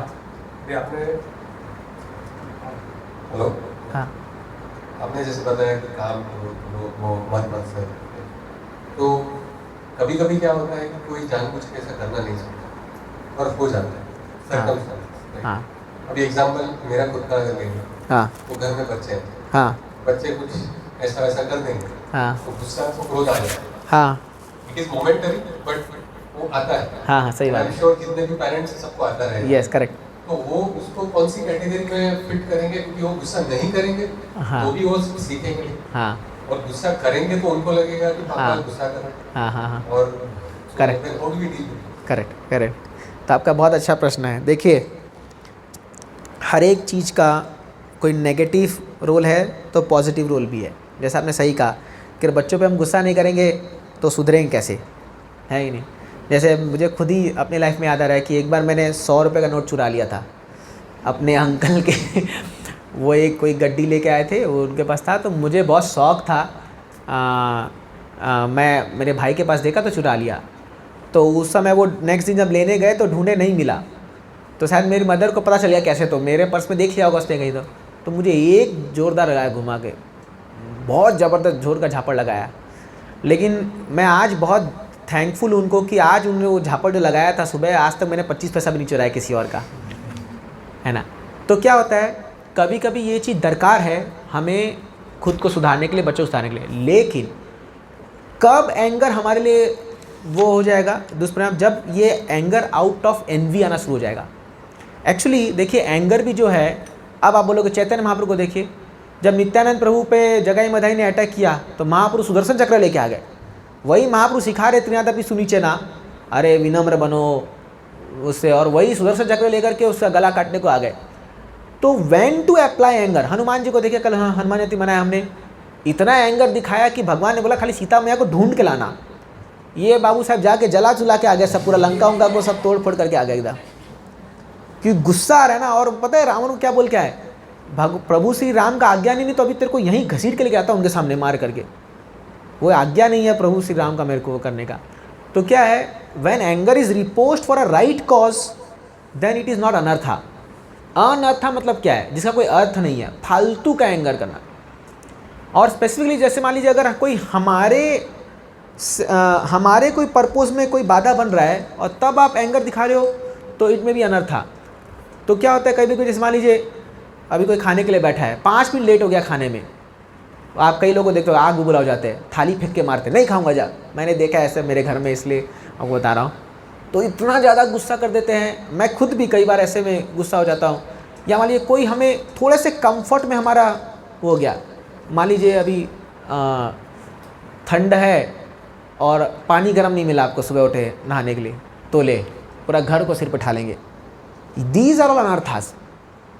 ये आपने हेलो, हाँ, आपने जैसे बताया कि काम वो मत से, तो कभी कभी क्या होता है कि कोई जानबूझ के ऐसा करना नहीं चाहता और हो जाता है सर्कमस्टेंस। हाँ, अभी एग्जांपल मेरा खुद का अगर लेंगे, हाँ, तो घर में बच्चे हैं, हाँ, बच्चे कुछ ऐसा वैसा कर देंगे, हाँ, तो गुस्सा तो क्रोध आ जाता है। हाँ, इट इज मोमेंटरी बट वो आता है। हाँ, हाँ, सही बात है। श्योर कितने भी पेरेंट्स सबको आता है। Yes, correct. तो वो उसको कौन सी कैटेगरी में फिट करेंगे? क्योंकि वो गुस्सा नहीं करेंगे हाँ, तो भी वो सीखेंगे, हाँ, और गुस्सा करेंगे तो उनको लगेगा कि पापा हाँ, गुस्सा कर रहे हैं। हाँ, हाँ, हाँ, और Correct. how do we deal with it? Correct, correct. तो आपका बहुत अच्छा प्रश्न है। देखिए, हर एक चीज़ का कोई नेगेटिव रोल है तो पॉजिटिव रोल भी है। जैसा आपने सही कहा कि बच्चों पे हम गुस्सा नहीं करेंगे तो सुधरेंगे कैसे, है ही नहीं। जैसे मुझे खुद ही अपनी लाइफ में याद आ रहा है कि एक बार मैंने 100 रुपये का नोट चुरा लिया था अपने अंकल के वो एक कोई गड्डी लेके आए थे, वो उनके पास था, तो मुझे बहुत शौक़ था। मैं मेरे भाई के पास देखा तो चुरा लिया। तो उस समय वो नेक्स्ट दिन जब लेने गए तो ढूंढे, नहीं मिला। तो शायद मेरी मदर को पता चल गया कैसे, तो मेरे पर्स में देख लिया होगा उसने कहीं। तो मुझे एक ज़ोरदार लगाया घुमा के, बहुत ज़बरदस्त जोर का झापड़ लगाया। लेकिन मैं आज बहुत थैंकफुल उनको कि आज उन्होंने वो झापड़ जो लगाया था सुबह, आज तक मैंने 25 पैसा भी नहीं चुराया किसी और का, है ना। तो क्या होता है, कभी कभी ये चीज़ दरकार है हमें खुद को सुधारने के लिए, बच्चों को सुधारने के लिए। लेकिन कब एंगर हमारे लिए वो हो जाएगा दुष्परिणाम, जब ये एंगर आउट ऑफ एनवी आना शुरू हो जाएगा। एक्चुअली देखिए, एंगर भी जो है, अब आप बोलोगे चैतन्य महाप्रभु को देखिए, जब नित्यानंद प्रभु पे जगाई मधाई ने अटैक किया तो महाप्रभु सुदर्शन चक्र लेके आ गए। वही महाप्रभु सिखा रहे त्रिनादपि सुनीचे ना, अरे विनम्र बनो उससे, और वही सुदर्शन चक्र लेकर के उसका गला काटने को आ गए। तो when to apply anger, Hanuman ji को देखिए, कल हनुमान जयंती मनाया हमने, इतना एंगर दिखाया कि भगवान ने बोला खाली सीता मैया को ढूंढ के लाना। ये बाबू साहब जाके जला चुला के आ गए, सब पूरा लंका उंका को सब तोड़ फोड़ करके आ गए एकदम, क्योंकि गुस्सा आ रहा है ना। और पता है रावण को क्या बोल के आए, प्रभु श्री राम का आज्ञा नहीं तो अभी तेरे को यहीं घसीट के लेके आता उनके सामने मार करके। वो आज्ञा नहीं है प्रभु श्री राम का मेरे को करने का। तो क्या है, when anger is reposed for a right cause then it is not अनर्था। अनर्था मतलब क्या है? जिसका कोई अर्थ नहीं है, फालतू का एंगर करना। और स्पेसिफिकली जैसे मान लीजिए अगर कोई हमारे कोई पर्पस में कोई बाधा बन रहा है और तब आप एंगर दिखा रहे हो तो इट में भी अनर्था। तो क्या होता है कभी कोई, जैसे मान लीजिए अभी कोई खाने के लिए बैठा है, 5 मिनट लेट हो गया खाने में, आप कई लोगों को देखते हो आग बुबुला हो जाते हैं, थाली फेंक के मारते, नहीं खाऊंगा जा। मैंने देखा है ऐसे मेरे घर में, इसलिए आपको बता रहा हूँ। तो इतना ज़्यादा गुस्सा कर देते हैं, मैं खुद भी कई बार ऐसे में गुस्सा हो जाता हूँ। या मान लीजिए कोई हमें थोड़े से कंफर्ट में हमारा हो गया, मान लीजिए अभी ठंड है और पानी गर्म नहीं मिला आपको, सुबह उठे नहाने के लिए तो ले पूरा घर को सिर पर उठा लेंगे। दीज आर ऑल अनर्थास,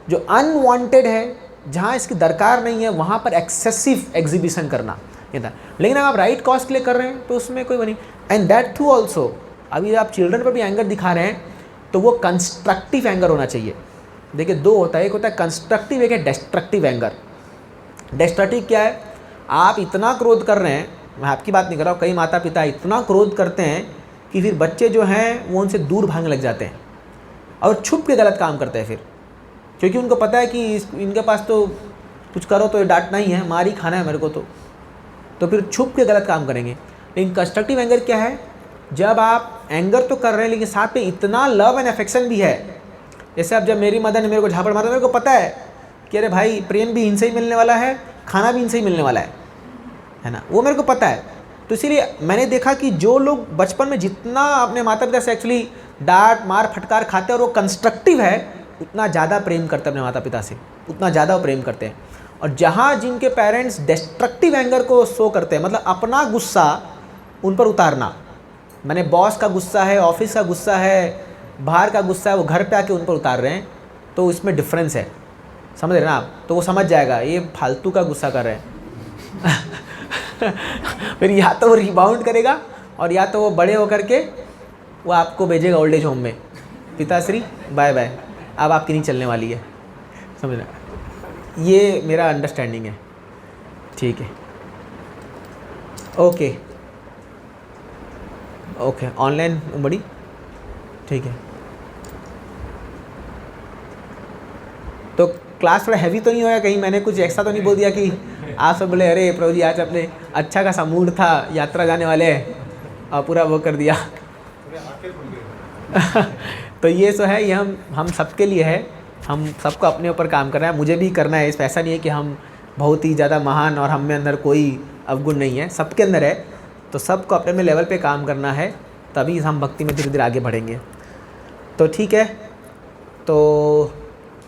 जो अनवांटेड है, जहाँ इसकी दरकार नहीं है वहाँ पर एक्सेसिव एग्जीबिशन करना ये था। लेकिन अगर आप राइट कॉज के लिए कर रहे हैं तो उसमें कोई बनी। एंड दैट टू ऑल्सो, अभी आप चिल्ड्रन पर भी एंगर दिखा रहे हैं तो वो कंस्ट्रक्टिव एंगर होना चाहिए। देखिए 2 होता है, एक होता है कंस्ट्रक्टिव, एक है डिस्ट्रक्टिव एंगर। डिस्ट्रक्टिव क्या है? आप इतना क्रोध कर रहे हैं, मैं आपकी बात नहीं कर रहा हूँ, कई माता पिता इतना क्रोध करते हैं कि फिर बच्चे जो हैं वो उनसे दूर भागने लग जाते हैं और छुप के गलत काम करते हैं फिर, क्योंकि उनको पता है कि इनके पास तो कुछ करो तो ये डांटना ही है, मार ही खाना है मेरे को, तो फिर छुप के गलत काम करेंगे। लेकिन कंस्ट्रक्टिव एंगर क्या है? जब आप एंगर तो कर रहे हैं लेकिन साथ में इतना लव एंड अफेक्शन भी है। जैसे अब जब मेरी मदर ने मेरे को झापड़ मारा, मेरे को पता है कि अरे भाई प्रेम भी इनसे ही मिलने वाला है, खाना भी इनसे ही मिलने वाला है ना, वो मेरे को पता है। तो इसीलिए मैंने देखा कि जो लोग बचपन में जितना अपने माता पिता से एक्चुअली डांट मार फटकार खाते हैं और वो कंस्ट्रक्टिव है, उतना ज़्यादा प्रेम करते हैं अपने माता पिता से, उतना ज़्यादा वो प्रेम करते हैं। और जहाँ जिनके पेरेंट्स डिस्ट्रक्टिव एंगर को शो करते हैं, मतलब अपना गुस्सा उन पर उतारना, मैंने बॉस का गुस्सा है, ऑफिस का गुस्सा है, बाहर का गुस्सा है, वो घर पे आके उन पर उतार रहे हैं, तो इसमें डिफरेंस है, समझ रहे ना आप? तो वो समझ जाएगा ये फालतू का गुस्सा कर रहे हैं। फिर या तो वो रिबाउंड करेगा और या तो वो बड़े होकर के वो आपको भेजेगा ओल्ड एज होम में, पिताश्री बाय बाय, अब आपकी नहीं चलने वाली है, समझ रहे? ये मेरा अंडरस्टैंडिंग है, ठीक है, ओके ओके। ऑनलाइन बड़ी ठीक है। तो क्लास थोड़ा हैवी तो नहीं होया कहीं? मैंने कुछ ऐसा तो नहीं बोल दिया कि आप सब बोले अरे प्रभु जी आज अपने अच्छा खासा मूड था, यात्रा जाने वाले हैं और पूरा वो कर दिया। तो ये तो है, ये हम सबके लिए है, हम सबको अपने ऊपर काम करना है, मुझे भी करना है। इस ऐसा नहीं है कि हम बहुत ही ज़्यादा महान और हम में अंदर कोई अवगुण नहीं है, सबके अंदर है। तो सबको अपने अपने लेवल पे काम करना है, तभी हम भक्ति में धीरे धीरे आगे बढ़ेंगे। तो ठीक है, तो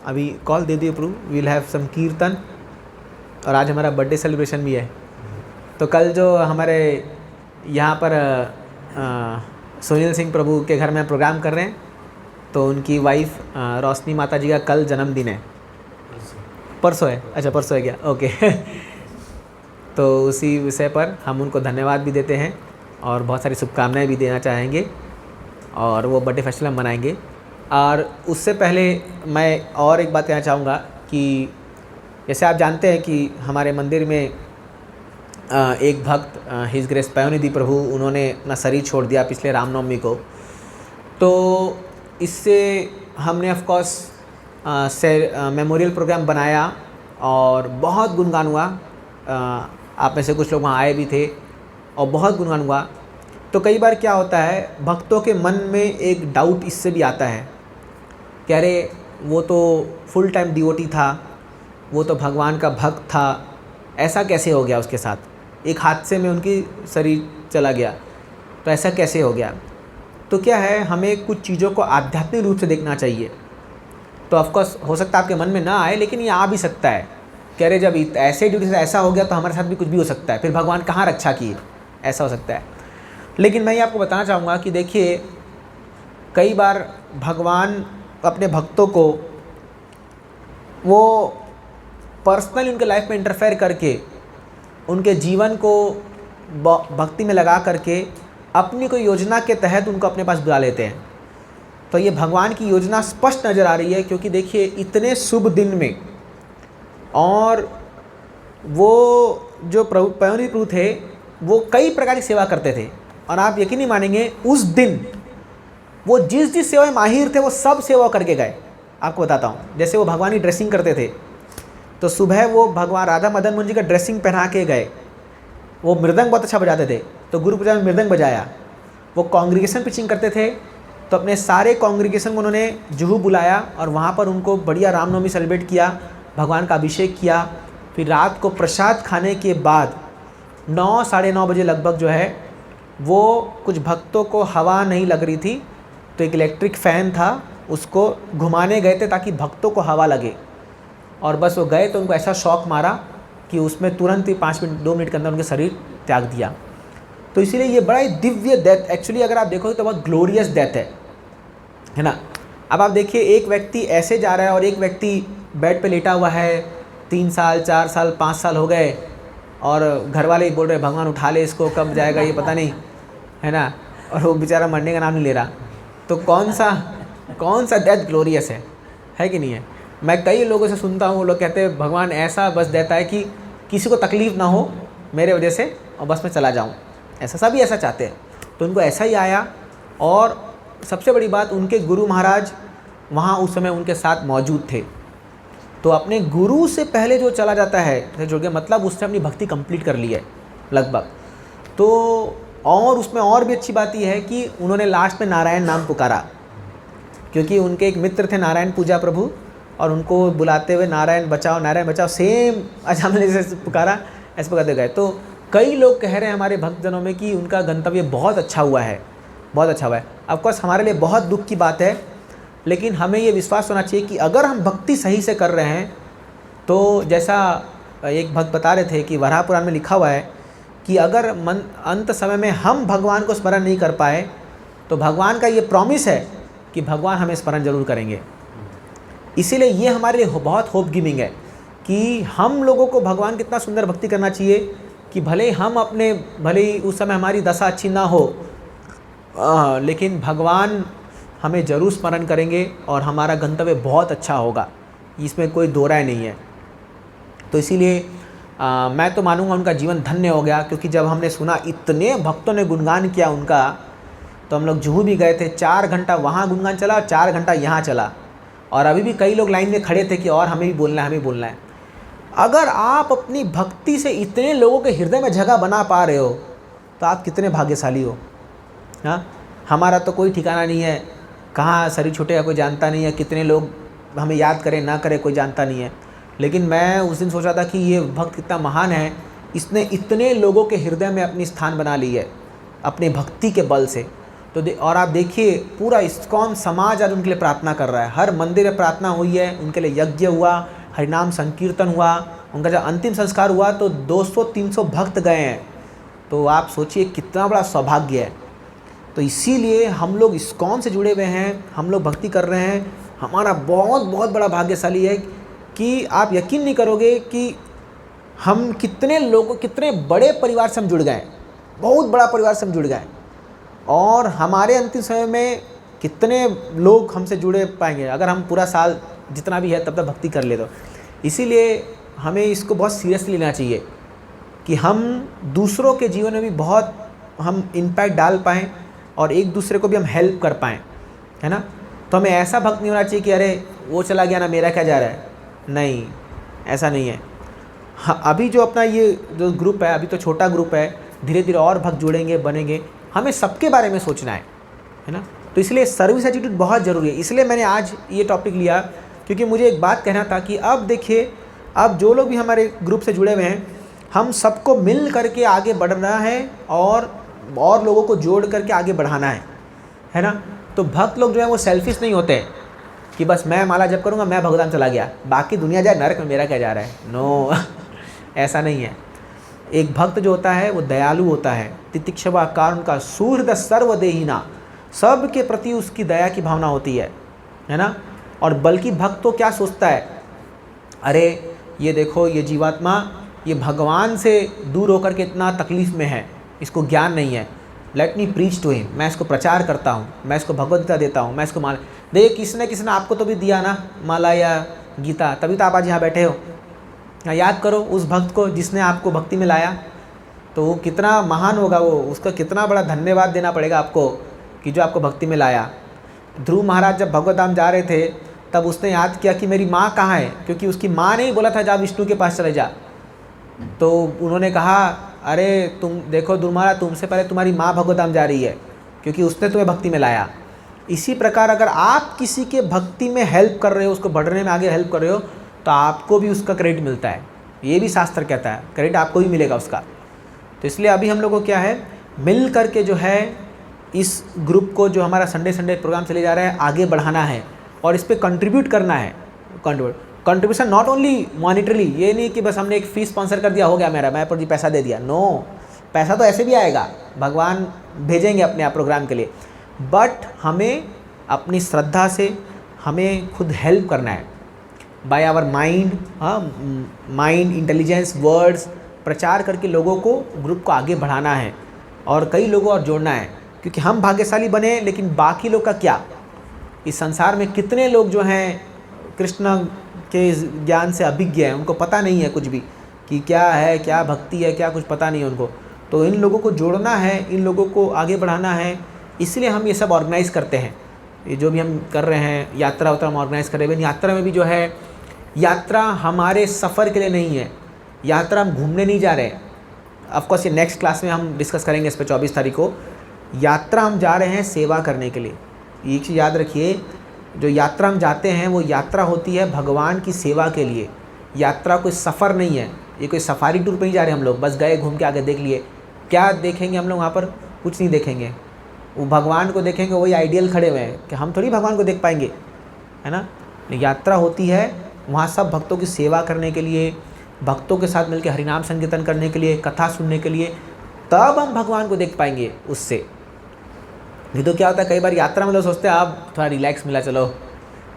अभी कॉल दे दिए प्रभु, वील हैव सम कीर्तन, और आज हमारा बर्थडे सेलिब्रेशन भी है। तो कल जो हमारे यहाँ पर सुनील सिंह प्रभु के घर में हम प्रोग्राम कर रहे हैं, तो उनकी वाइफ रोशनी माता जी का कल जन्मदिन है। परसों है? अच्छा परसों है क्या? ओके। तो उसी विषय पर हम उनको धन्यवाद भी देते हैं और बहुत सारी शुभकामनाएं भी देना चाहेंगे, और वो बर्थडे फेस्टिवल हम मनाएंगे। और उससे पहले मैं और एक बात कहना चाहूँगा कि जैसे आप जानते हैं कि हमारे मंदिर में एक भक्त हिज ग्रेस पयोनिधि प्रभु, उन्होंने अपना शरीर छोड़ दिया पिछले रामनवमी को। तो इससे हमने ऑफ कोर्स मेमोरियल प्रोग्राम बनाया और बहुत गुणगान हुआ। आप में से कुछ लोग वहाँ आए भी थे और बहुत गुणगान हुआ। तो कई बार क्या होता है, भक्तों के मन में एक डाउट इससे भी आता है कि अरे वो तो फुल टाइम डिवोटी था, वो तो भगवान का भक्त था, ऐसा कैसे हो गया उसके साथ? एक हादसे में उनकी शरीर चला गया, तो ऐसा कैसे हो गया? तो क्या है, हमें कुछ चीज़ों को आध्यात्मिक रूप से देखना चाहिए। तो ऑफकोर्स हो सकता है आपके मन में ना आए, लेकिन ये आ भी सकता है कि अरे जब ऐसे ड्यूटी से ऐसा हो गया तो हमारे साथ भी कुछ भी हो सकता है, फिर भगवान कहाँ रक्षा किए, ऐसा हो सकता है। लेकिन मैं ये आपको बताना चाहूँगा कि देखिए, कई बार भगवान अपने भक्तों को वो पर्सनली उनके लाइफ में इंटरफेयर करके उनके जीवन को भक्ति में लगा करके अपनी कोई योजना के तहत उनको अपने पास बुला लेते हैं। तो ये भगवान की योजना स्पष्ट नज़र आ रही है, क्योंकि देखिए इतने शुभ दिन में, और वो जो पयोनिधि प्रभु थे वो कई प्रकार की सेवा करते थे, और आप यकीन नहीं मानेंगे, उस दिन वो जिस सेवा में माहिर थे वो सब सेवा करके गए। आपको बताता हूँ, जैसे वो भगवान की ड्रेसिंग करते थे तो सुबह वो भगवान राधा मदन मोहन जी का ड्रेसिंग पहना के गए। वो मृदंग बहुत अच्छा बजाते थे तो गुरु पूजा में मृदंग बजाया। वो कॉन्ग्रीगेशन पिचिंग करते थे तो अपने सारे कॉन्ग्रीगेशन को उन्होंने जुहू बुलाया और वहाँ पर उनको बढ़िया रामनवमी सेलिब्रेट किया, भगवान का अभिषेक किया। फिर रात को प्रसाद खाने के बाद 9 साढ़े 9 बजे लगभग जो है वो कुछ भक्तों को हवा नहीं लग रही थी तो एक इलेक्ट्रिक फ़ैन था उसको घुमाने गए थे ताकि भक्तों को हवा लगे, और बस वो गए तो उनको ऐसा शॉक मारा कि उसमें तुरंत ही 5 मिनट 2 मिनट के अंदर उनके शरीर त्याग दिया। तो इसीलिए ये बड़ा ही दिव्य डेथ, एक्चुअली अगर आप देखोगे तो बहुत ग्लोरियस डेथ है ना। अब आप देखिए, एक व्यक्ति ऐसे जा रहा है और एक व्यक्ति बेड पे लेटा हुआ है, 3 साल 4 साल 5 साल हो गए और घर वाले ही बोल रहे भगवान उठा ले इसको, कब जाएगा ये पता नहीं, है ना, और वो बेचारा मरने का नाम नहीं ले रहा। तो कौन सा डेथ ग्लोरियस है कि नहीं है। मैं कई लोगों से सुनता हूँ, वो लोग कहते हैं भगवान ऐसा बस देता है कि किसी को तकलीफ़ ना हो मेरे वजह से और बस मैं चला जाऊँ, ऐसा सभी ऐसा चाहते हैं। तो उनको ऐसा ही आया, और सबसे बड़ी बात उनके गुरु महाराज वहाँ उस समय उनके साथ मौजूद थे। तो अपने गुरु से पहले जो चला जाता है जो कि मतलब उसने अपनी भक्ति कंप्लीट कर ली है लगभग। तो और उसमें और भी अच्छी बात यह है कि उन्होंने लास्ट में नारायण नाम पुकारा, क्योंकि उनके एक मित्र थे नारायण पूजा प्रभु, और उनको बुलाते हुए नारायण बचाओ सेम अचानक से पुकारा, ऐसे पुकारते गए। तो कई लोग कह रहे हैं हमारे भक्तजनों में कि उनका गंतव्य बहुत अच्छा हुआ है, बहुत अच्छा हुआ है। ऑफकोर्स हमारे लिए बहुत दुख की बात है, लेकिन हमें ये विश्वास होना चाहिए कि अगर हम भक्ति सही से कर रहे हैं तो जैसा एक भक्त बता रहे थे कि वराह पुराण में लिखा हुआ है कि अगर अंत समय में हम भगवान को स्मरण नहीं कर पाए तो भगवान का ये प्रॉमिस है कि भगवान हमें स्मरण जरूर करेंगे। इसीलिए ये हमारे लिए बहुत होप गिविंग है कि हम लोगों को भगवान कितना सुंदर भक्ति करना चाहिए कि भले ही उस समय हमारी दशा अच्छी ना हो, लेकिन भगवान हमें ज़रूर स्मरण करेंगे और हमारा गंतव्य बहुत अच्छा होगा, इसमें कोई दो राय नहीं है। तो इसीलिए मैं तो मानूंगा उनका जीवन धन्य हो गया, क्योंकि जब हमने सुना इतने भक्तों ने गुणगान किया उनका, तो हम लोग जुहू भी गए थे, 4 घंटा वहाँ गुणगान चला और 4 घंटा यहाँ चला, और अभी भी कई लोग लाइन में खड़े थे कि और हमें भी बोलना है। अगर आप अपनी भक्ति से इतने लोगों के हृदय में जगह बना पा रहे हो तो आप कितने भाग्यशाली हो। हाँ, हमारा तो कोई ठिकाना नहीं है, कहाँ शरीर छूटेगा कोई जानता नहीं है, कितने लोग हमें याद करें ना करें कोई जानता नहीं है। लेकिन मैं उस दिन सोचा था कि ये भक्त कितना महान है, इसने इतने लोगों के हृदय में अपनी स्थान बना ली है अपनी भक्ति के बल से। तो और आप देखिए पूरा इस्कॉन समाज आज उनके लिए प्रार्थना कर रहा है, हर मंदिर में प्रार्थना हुई है, उनके लिए यज्ञ हुआ, हरिनाम संकीर्तन हुआ, उनका जब अंतिम संस्कार हुआ तो 200-300 भक्त गए हैं। तो आप सोचिए कितना बड़ा सौभाग्य है। तो इसीलिए हम लोग इस्कॉन से जुड़े हुए हैं, हम लोग भक्ति कर रहे हैं, हमारा बहुत बड़ा भाग्यशाली है कि आप यकीन नहीं करोगे कि हम कितने बड़े परिवार से हम जुड़ गए, बहुत बड़ा परिवार से हम जुड़ गए, और हमारे अंतिम समय में कितने लोग हमसे जुड़े पाएंगे अगर हम पूरा साल जितना भी है तब तक भक्ति कर ले। तो इसीलिए हमें इसको बहुत सीरियसली लेना चाहिए कि हम दूसरों के जीवन में भी बहुत हम इम्पैक्ट डाल पाएँ और एक दूसरे को भी हम हेल्प कर पाएँ, है ना। तो हमें ऐसा भक्त नहीं होना चाहिए कि अरे वो चला गया ना मेरा क्या जा रहा है, नहीं, ऐसा नहीं है। हाँ, अभी जो अपना ये जो ग्रुप है अभी तो छोटा ग्रुप है, धीरे धीरे और भक्त जुड़ेंगे बनेंगे, हमें सबके बारे में सोचना है ना। तो इसलिए सर्विस एटीट्यूड बहुत ज़रूरी है। इसलिए मैंने आज ये टॉपिक लिया क्योंकि मुझे एक बात कहना था कि अब देखिए, अब जो लोग भी हमारे ग्रुप से जुड़े हुए हैं, हम सबको मिल करके आगे बढ़ना है और लोगों को जोड़ करके आगे बढ़ाना है ना। तो भक्त लोग जो है वो सेल्फिश नहीं होते कि बस मैं माला जप करूँगा, मैं भगवान चला गया, बाकी दुनिया जाए नरक में, मेरा क्या जा रहा है। नो ऐसा नहीं है। एक भक्त जो होता है वो दयालु होता है, तितिक्षवा कारण का सुहृद सर्वदेहिना, सब के प्रति उसकी दया की भावना होती है ना। और बल्कि भक्त तो क्या सोचता है, अरे ये देखो ये जीवात्मा ये भगवान से दूर होकर के इतना तकलीफ़ में है, इसको ज्ञान नहीं है, let me preach to him, मैं इसको प्रचार करता हूँ, मैं इसको भगवद्गीता देता हूँ, मैं इसको माला देखिए किसने आपको तो भी दिया ना माला या गीता, तभी तो आप आज यहाँ बैठे हो। याद करो उस भक्त को जिसने आपको भक्ति में लाया, तो वो कितना महान होगा, वो उसका कितना बड़ा धन्यवाद देना पड़ेगा आपको कि जो आपको भक्ति में लाया। ध्रुव महाराज जब भगवत धाम जा रहे थे तब उसने याद किया कि मेरी माँ कहाँ है, क्योंकि उसकी माँ ने ही बोला था जा विष्णु के पास चले जा। तो उन्होंने कहा अरे तुम देखो ध्रुव महाराज, तुमसे पहले तुम्हारी माँ भगवत धाम जा रही है, क्योंकि उसने तुम्हें भक्ति में लाया। इसी प्रकार अगर आप किसी के भक्ति में हेल्प कर रहे हो, उसको बढ़ने में आगे हेल्प कर रहे हो, तो आपको भी उसका क्रेडिट मिलता है। ये भी शास्त्र कहता है क्रेडिट आपको भी मिलेगा उसका। तो इसलिए अभी हम लोग को क्या है, मिल करके जो है इस ग्रुप को, जो हमारा संडे प्रोग्राम चले जा रहा है, आगे बढ़ाना है और इस पर कंट्रीब्यूट करना है। कंट्रीब्यूशन नॉट ओनली मॉनिटरली, ये नहीं कि बस हमने एक फीस स्पॉन्सर कर दिया हो गया मेरा, मैं पर जी पैसा दे दिया। नो, पैसा तो ऐसे भी आएगा, भगवान भेजेंगे अपने आप प्रोग्राम के लिए, बट हमें अपनी श्रद्धा से हमें खुद हेल्प करना है by our mind, mind, intelligence, words, प्रचार करके लोगों को, ग्रुप को आगे बढ़ाना है और कई लोगों और जोड़ना है। क्योंकि हम भाग्यशाली बने, लेकिन बाकी लोग का क्या? इस संसार में कितने लोग जो हैं कृष्ण के ज्ञान से अभिज्ञ हैं, उनको पता नहीं है कुछ भी कि क्या है, क्या भक्ति है, क्या कुछ पता नहीं है उनको। तो इन लोगों को जोड़ना है, इन लोगों को आगे बढ़ाना है, इसलिए हम ये सब ऑर्गेनाइज़ करते हैं। ये जो भी हम कर रहे हैं, यात्रा वात्रा हम ऑर्गेनाइज़ कर रहे हैं। यात्रा में भी जो है, यात्रा हमारे सफ़र के लिए नहीं है, यात्रा हम घूमने नहीं जा रहे हैं। ऑफकोर्स ये नेक्स्ट क्लास में हम डिस्कस करेंगे इस पर 24 तारीख को। यात्रा हम जा रहे हैं सेवा करने के लिए। एक चीज़ याद रखिए, जो यात्रा हम जाते हैं वो यात्रा होती है भगवान की सेवा के लिए। यात्रा कोई सफ़र नहीं है, ये कोई सफारी टूर पे नहीं जा रहे हम लोग, बस गए घूम के आगे देख लिए। क्या देखेंगे हम लोग वहाँ पर? कुछ नहीं देखेंगे। वो भगवान को देखेंगे, वही आइडियल खड़े हुए हैं कि हम थोड़ी भगवान को देख पाएंगे, है ना। यात्रा होती है वहाँ सब भक्तों की सेवा करने के लिए, भक्तों के साथ मिलकर हरिनाम संकीर्तन करने के लिए, कथा सुनने के लिए, तब हम भगवान को देख पाएंगे उससे। नहीं तो क्या होता है, कई बार यात्रा में लोग सोचते हैं अब थोड़ा रिलैक्स मिला, चलो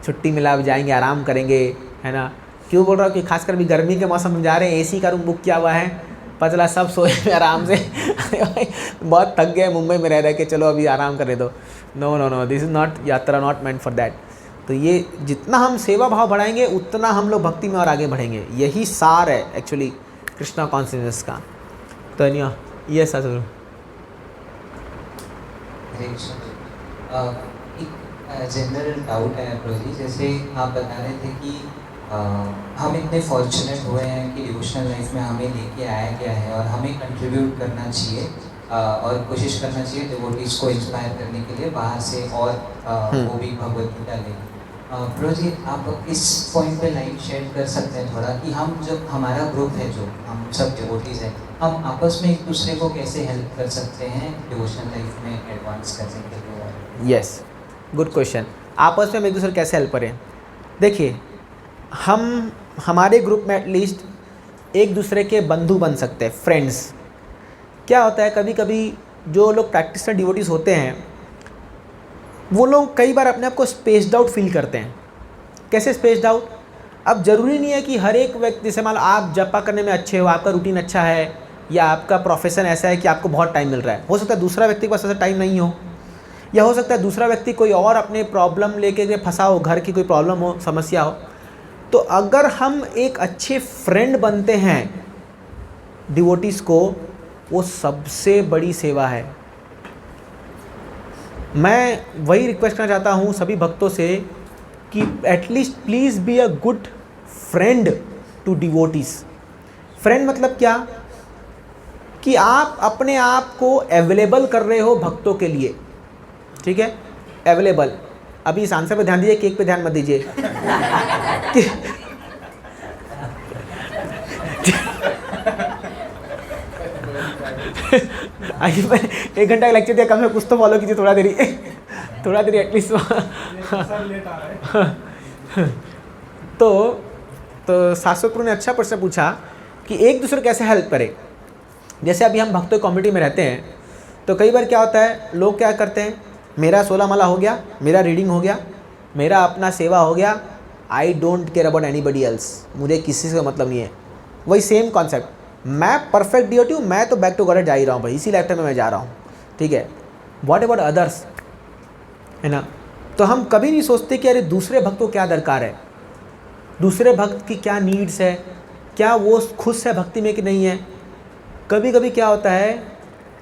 छुट्टी मिला, अब जाएंगे आराम करेंगे, है ना। क्यों बोल रहा हूँ कि खासकर भी गर्मी के मौसम में जा रहे हैं, एसी का रूम बुक किया हुआ है, पता चला सब सोए हुए आराम से बहुत थक गए मुंबई में रह के, चलो अभी आराम कर दो। No no no, this is not, यात्रा नॉट मेंट फॉर दैट। तो ये जितना हम सेवा भाव बढ़ाएंगे उतना हम लोग भक्ति में और आगे बढ़ेंगे। यही सार है एक्चुअली कृष्णा कॉन्शियसनेस का। तो ये सच एक जनरल डाउट है प्रोजी, जैसे आप बता रहे थे कि हम इतने फॉर्चुनेट हुए हैं कि डिवोशनल लाइफ में हमें लेके आया गया है और हमें कंट्रीब्यूट करना चाहिए और कोशिश करना चाहिए डिवोटीज़ को इंस्पायर करने के लिए बाहर से, और वो भी भगवद गीता लें। प्रोजी, आप इस पॉइंट पे लाइट शेड कर सकते हैं थोड़ा कि हम जब हमारा ग्रुप है, जो हम सब डिवोटीज़ हैं, हम आपस में एक दूसरे को कैसे हेल्प कर सकते हैं डिवोशनल लाइफ में एडवांस करने के लिए? Yes, good question. आपस में हम एक दूसरे कैसे हेल्प करें? देखिए, हम हमारे ग्रुप में एटलीस्ट एक दूसरे के बंधु बन सकते हैं, फ्रेंड्स। क्या होता है, कभी कभी जो लोग प्रैक्टिसर डिवोटीज़ होते हैं वो लोग कई बार अपने आप को स्पेस्ड आउट फील करते हैं। कैसे स्पेस्ड आउट? अब ज़रूरी नहीं है कि हर एक व्यक्ति, जैसे मान लो आप जपा करने में अच्छे हो, आपका रूटीन अच्छा है, या आपका प्रोफेशन ऐसा है कि आपको बहुत टाइम मिल रहा है। हो सकता है दूसरा व्यक्ति के पास ऐसा टाइम नहीं हो, या हो सकता है दूसरा व्यक्ति कोई और अपने प्रॉब्लम लेके फंसा हो, घर की कोई प्रॉब्लम हो, समस्या हो। तो अगर हम एक अच्छे फ्रेंड बनते हैं डिवोटीज़ को, वो सबसे बड़ी सेवा है। मैं वही रिक्वेस्ट करना चाहता हूँ सभी भक्तों से कि at least please be a good friend to devotees. Friend मतलब क्या? कि आप अपने आप को अवेलेबल कर रहे हो भक्तों के लिए, ठीक है, अवेलेबल। अभी इस आंसर पे ध्यान दीजिए, केक पे ध्यान मत दीजिए। एक घंटा का लेक्चर दिया, कम से कुछ तो फॉलो कीजिए, थोड़ा देरी एटलीस्ट। तो शास्त्रों ने अच्छा प्रश्न पूछा कि एक दूसरे कैसे हेल्प करें। जैसे अभी हम भक्तों कम्युनिटी में रहते हैं, तो कई बार क्या होता है, लोग क्या करते हैं, मेरा 16 माला हो गया, मेरा रीडिंग हो गया, मेरा अपना सेवा हो गया, I don't care about anybody else, मुझे किसी से मतलब नहीं है। वही सेम कॉन्सेप्ट, मैं परफेक्ट डिवोटी हूँ, मैं तो बैक टू गॉड जा ही रहा हूँ भाई, इसी लाइफ टाइम में मैं जा रहा हूँ, ठीक है। व्हाट अबाउट अदर्स, है ना। तो हम कभी नहीं सोचते कि अरे दूसरे भक्त को क्या दरकार है, दूसरे भक्त की क्या नीड्स है, क्या वो खुश है भक्ति में कि नहीं है। कभी कभी क्या होता है,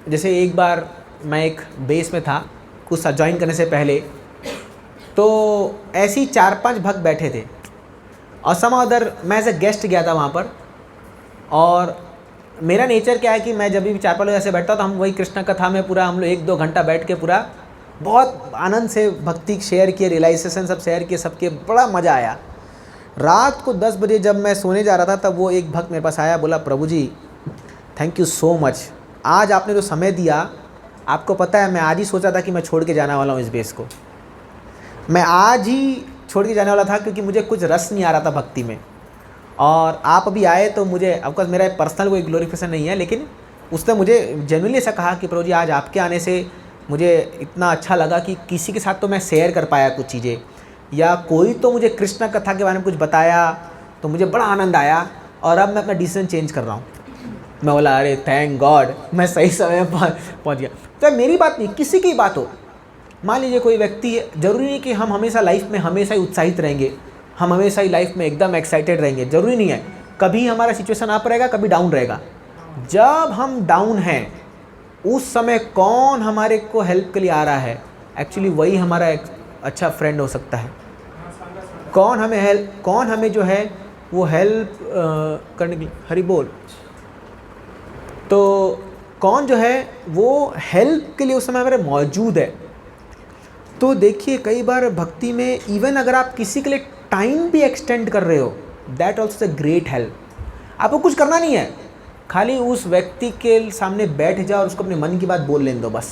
जैसे एक बार मैं एक बेस में था कुछ ज्वाइन करने से पहले, तो ऐसे ही 4-5 भक्त बैठे थे और सम अदर मैं एज ए गेस्ट गया था वहाँ पर। और मेरा नेचर क्या है कि मैं जब भी 4-5 लोग ऐसे बैठता तो हम वही कृष्ण कथा में पूरा हम लोग 1-2 घंटा बैठ के पूरा बहुत आनंद से भक्ति शेयर किए, रियलाइजेशन सब शेयर किए, सबके बड़ा मज़ा आया। रात को 10 बजे जब मैं सोने जा रहा था तब वो एक भक्त मेरे पास आया, बोला प्रभु जी थैंक यू सो मच, आज आपने जो समय दिया, आपको पता है मैं आज ही सोचा था कि मैं छोड़ के जाने वाला हूँ इस बेस को, मैं आज ही छोड़ के जाने वाला था क्योंकि मुझे कुछ रस नहीं आ रहा था भक्ति में। और आप अभी आए तो मुझे ऑफकोर्स मेरा पर्सनल कोई ग्लोरिफिकेशन नहीं है, लेकिन उसने मुझे जेन्युइनली ऐसा कहा कि प्रभु जी आज आपके आने से मुझे इतना अच्छा लगा कि किसी के साथ तो मैं शेयर कर पाया कुछ चीज़ें, या कोई तो मुझे कृष्ण कथा के बारे में कुछ बताया, तो मुझे बड़ा आनंद आया और अब मैं अपना डिसीजन चेंज कर रहा हूँ। मैं बोला अरे थैंक गॉड, मैं सही समय में पहुँच गया। तो मेरी बात नहीं, किसी की बात हो, मान लीजिए कोई व्यक्ति है, ज़रूरी नहीं कि हम हमेशा लाइफ में हमेशा ही उत्साहित रहेंगे, हम हमेशा ही लाइफ में एकदम एक्साइटेड रहेंगे, ज़रूरी नहीं है। कभी हमारा सिचुएशन अप रहेगा, कभी डाउन रहेगा। जब हम डाउन हैं उस समय कौन हमारे को हेल्प के लिए आ रहा है, एक्चुअली वही हमारा एक अच्छा फ्रेंड हो सकता है। कौन हमें जो है वो हेल्प करने के लिए, हरि बोल, तो कौन जो है वो हेल्प के लिए उस समय हमारे मौजूद है। तो देखिए कई बार भक्ति में इवन अगर आप किसी के लिए टाइम भी एक्सटेंड कर रहे हो, that also a great help. आपको कुछ करना नहीं है, खाली उस व्यक्ति के सामने बैठ जाओ और उसको अपने मन की बात बोल लेने दो बस।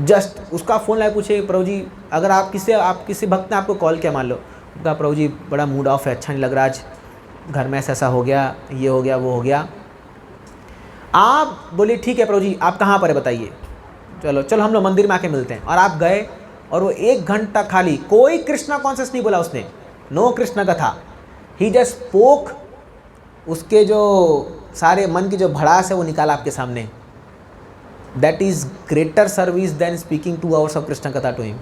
जस्ट उसका फ़ोन लाए पूछे प्रभु जी, अगर आप किसी भक्त ने आपको कॉल किया, मान लो कहा प्रभु जी बड़ा मूड ऑफ है, अच्छा नहीं लग रहा, आज घर में ऐसा हो गया, ये हो गया, वो हो गया। आप बोले ठीक है प्रभु जी आप कहाँ पर है बताइए, चलो हम लोग मंदिर में आके मिलते हैं। और आप गए और वो 1 घंटा खाली कोई कृष्णा कॉन्शियस नहीं बोला उसने, नो कृष्णा कथा, ही जस्ट स्पोक, उसके जो सारे मन की जो भड़ास है वो निकाला आपके सामने। That is greater service than speaking 2 hours of Krishna katha to him.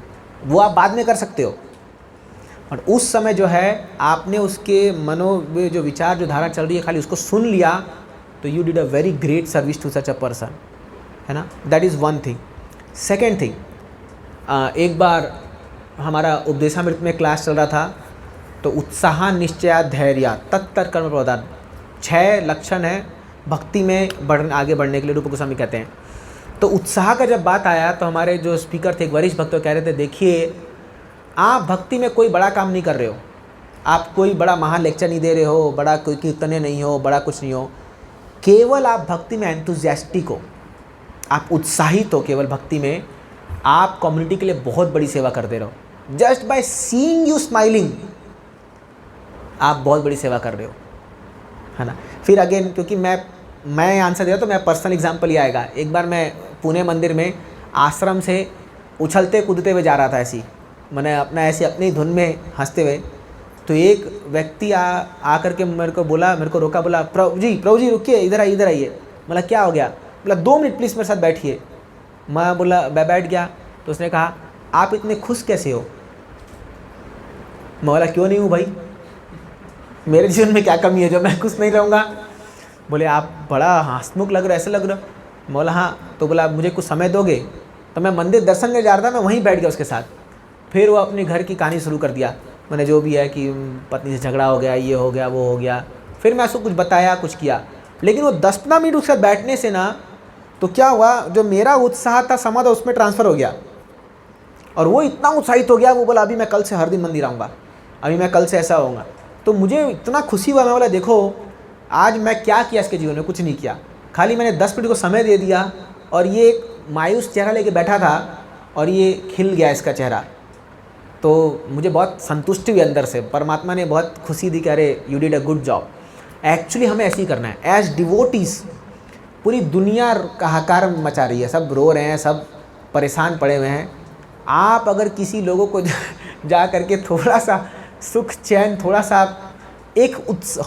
वो आप बाद में कर सकते हो, और उस समय जो है आपने उसके मनो में जो विचार जो धारा चल रही है खाली उसको सुन लिया, तो you did a very great service to such a person, है ना। That is one thing. Second thing, एक बार हमारा उपदेशामृत में क्लास चल रहा था, तो उत्साह निश्चय धैर्य तत्तर कर्म प्रदान 6 लक्षण है भक्ति में आगे बढ़ने के लिए, रूप गोस्वामी कहते हैं। तो उत्साह का जब बात आया तो हमारे जो स्पीकर थे, एक वरिष्ठ भक्त कह रहे थे देखिए आप भक्ति में कोई बड़ा काम नहीं कर रहे हो, आप कोई बड़ा महान लेक्चर नहीं दे रहे हो, बड़ा कोई कीर्तने नहीं हो, बड़ा कुछ नहीं हो, केवल आप भक्ति में एंथुजियास्टिक हो, आप उत्साहित हो केवल भक्ति में, आप कम्युनिटी के लिए बहुत बड़ी सेवा कर दे रहे हो। Just by seeing you smiling आप बहुत बड़ी सेवा कर रहे हो, है ना। फिर अगेन क्योंकि मैं आंसर दे रहा तो मैं पर्सनल एग्जांपल ही आएगा। एक बार मैं पुणे मंदिर में आश्रम से उछलते कूदते हुए जा रहा था, ऐसी मैंने अपनी धुन में हंसते हुए, तो एक व्यक्ति आकर के मेरे को रोका, बोला प्रभु जी रुकिए, इधर आइए। बोला क्या हो गया? बोला 2 मिनट प्लीज़ मेरे साथ बैठिए। मैं बोला मैं बैठ गया, तो उसने कहा आप इतने खुश कैसे हो? मैं बोला क्यों नहीं हूँ भाई, मेरे जीवन में क्या कमी है जो मैं खुश नहीं रहूँगा? बोले आप बड़ा हंसमुख लग रहे, ऐसे लग रहे हो। मैं बोला हाँ। तो बोला मुझे कुछ समय दोगे? तो मैं मंदिर दर्शन में जा रहा था, मैं वहीं बैठ गया उसके साथ। फिर वो अपने घर की कहानी शुरू कर दिया, मैंने जो भी है कि पत्नी से झगड़ा हो गया, ये हो गया, वो हो गया। फिर मैं उसको कुछ बताया, कुछ किया, लेकिन वो 10-15 मिनट उसके साथ बैठने से ना, तो क्या हुआ, जो मेरा उत्साह था समा था उसमें ट्रांसफ़र हो गया, और वो इतना उत्साहित हो गया, वो बोला अभी मैं कल से हर दिन मंदिर आऊँगा, अभी मैं कल से ऐसा होऊंगा। तो मुझे इतना खुशी हुआ, मैं बोला देखो आज मैं क्या किया इसके जीवन में, कुछ नहीं किया, खाली मैंने 10 मिनट को समय दे दिया, और ये एक मायूस चेहरा लेके बैठा था और ये खिल गया इसका चेहरा। तो मुझे बहुत संतुष्टि हुई अंदर से, परमात्मा ने बहुत खुशी दी कि अरे you did a good job. Actually हमें ऐसे ही करना है एज डिवोटीज़। पूरी दुनिया का हाहाकार मचा रही है, सब रो रहे हैं, सब परेशान पड़े हुए हैं। आप अगर किसी लोगों को जा करके थोड़ा सा सुख चैन, थोड़ा सा एक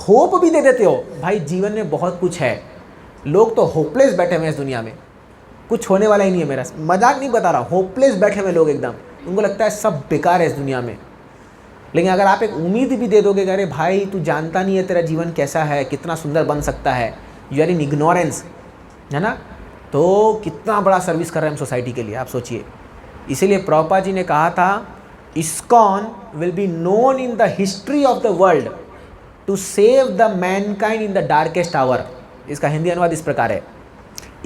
होप भी दे देते हो, भाई जीवन में बहुत कुछ है। लोग तो होपलेस बैठे हुए हैं इस दुनिया में, कुछ होने वाला ही नहीं है, मेरा मजाक नहीं बता रहा, होपलेस बैठे हुए लोग एकदम, उनको लगता है सब बेकार है इस दुनिया में। लेकिन अगर आप एक उम्मीद भी दे दोगे कि अरे भाई तू जानता नहीं है तेरा जीवन कैसा है, कितना सुंदर बन सकता है, यू आर इन इग्नोरेंस, है ना। तो कितना बड़ा सर्विस कर रहे हैं हम सोसाइटी के लिए, आप सोचिए। इसीलिए प्रभुपाद जी ने कहा था ISKCON will be known in the history of the world to save the mankind in the darkest hour. इसका हिंदी अनुवाद इस प्रकार है,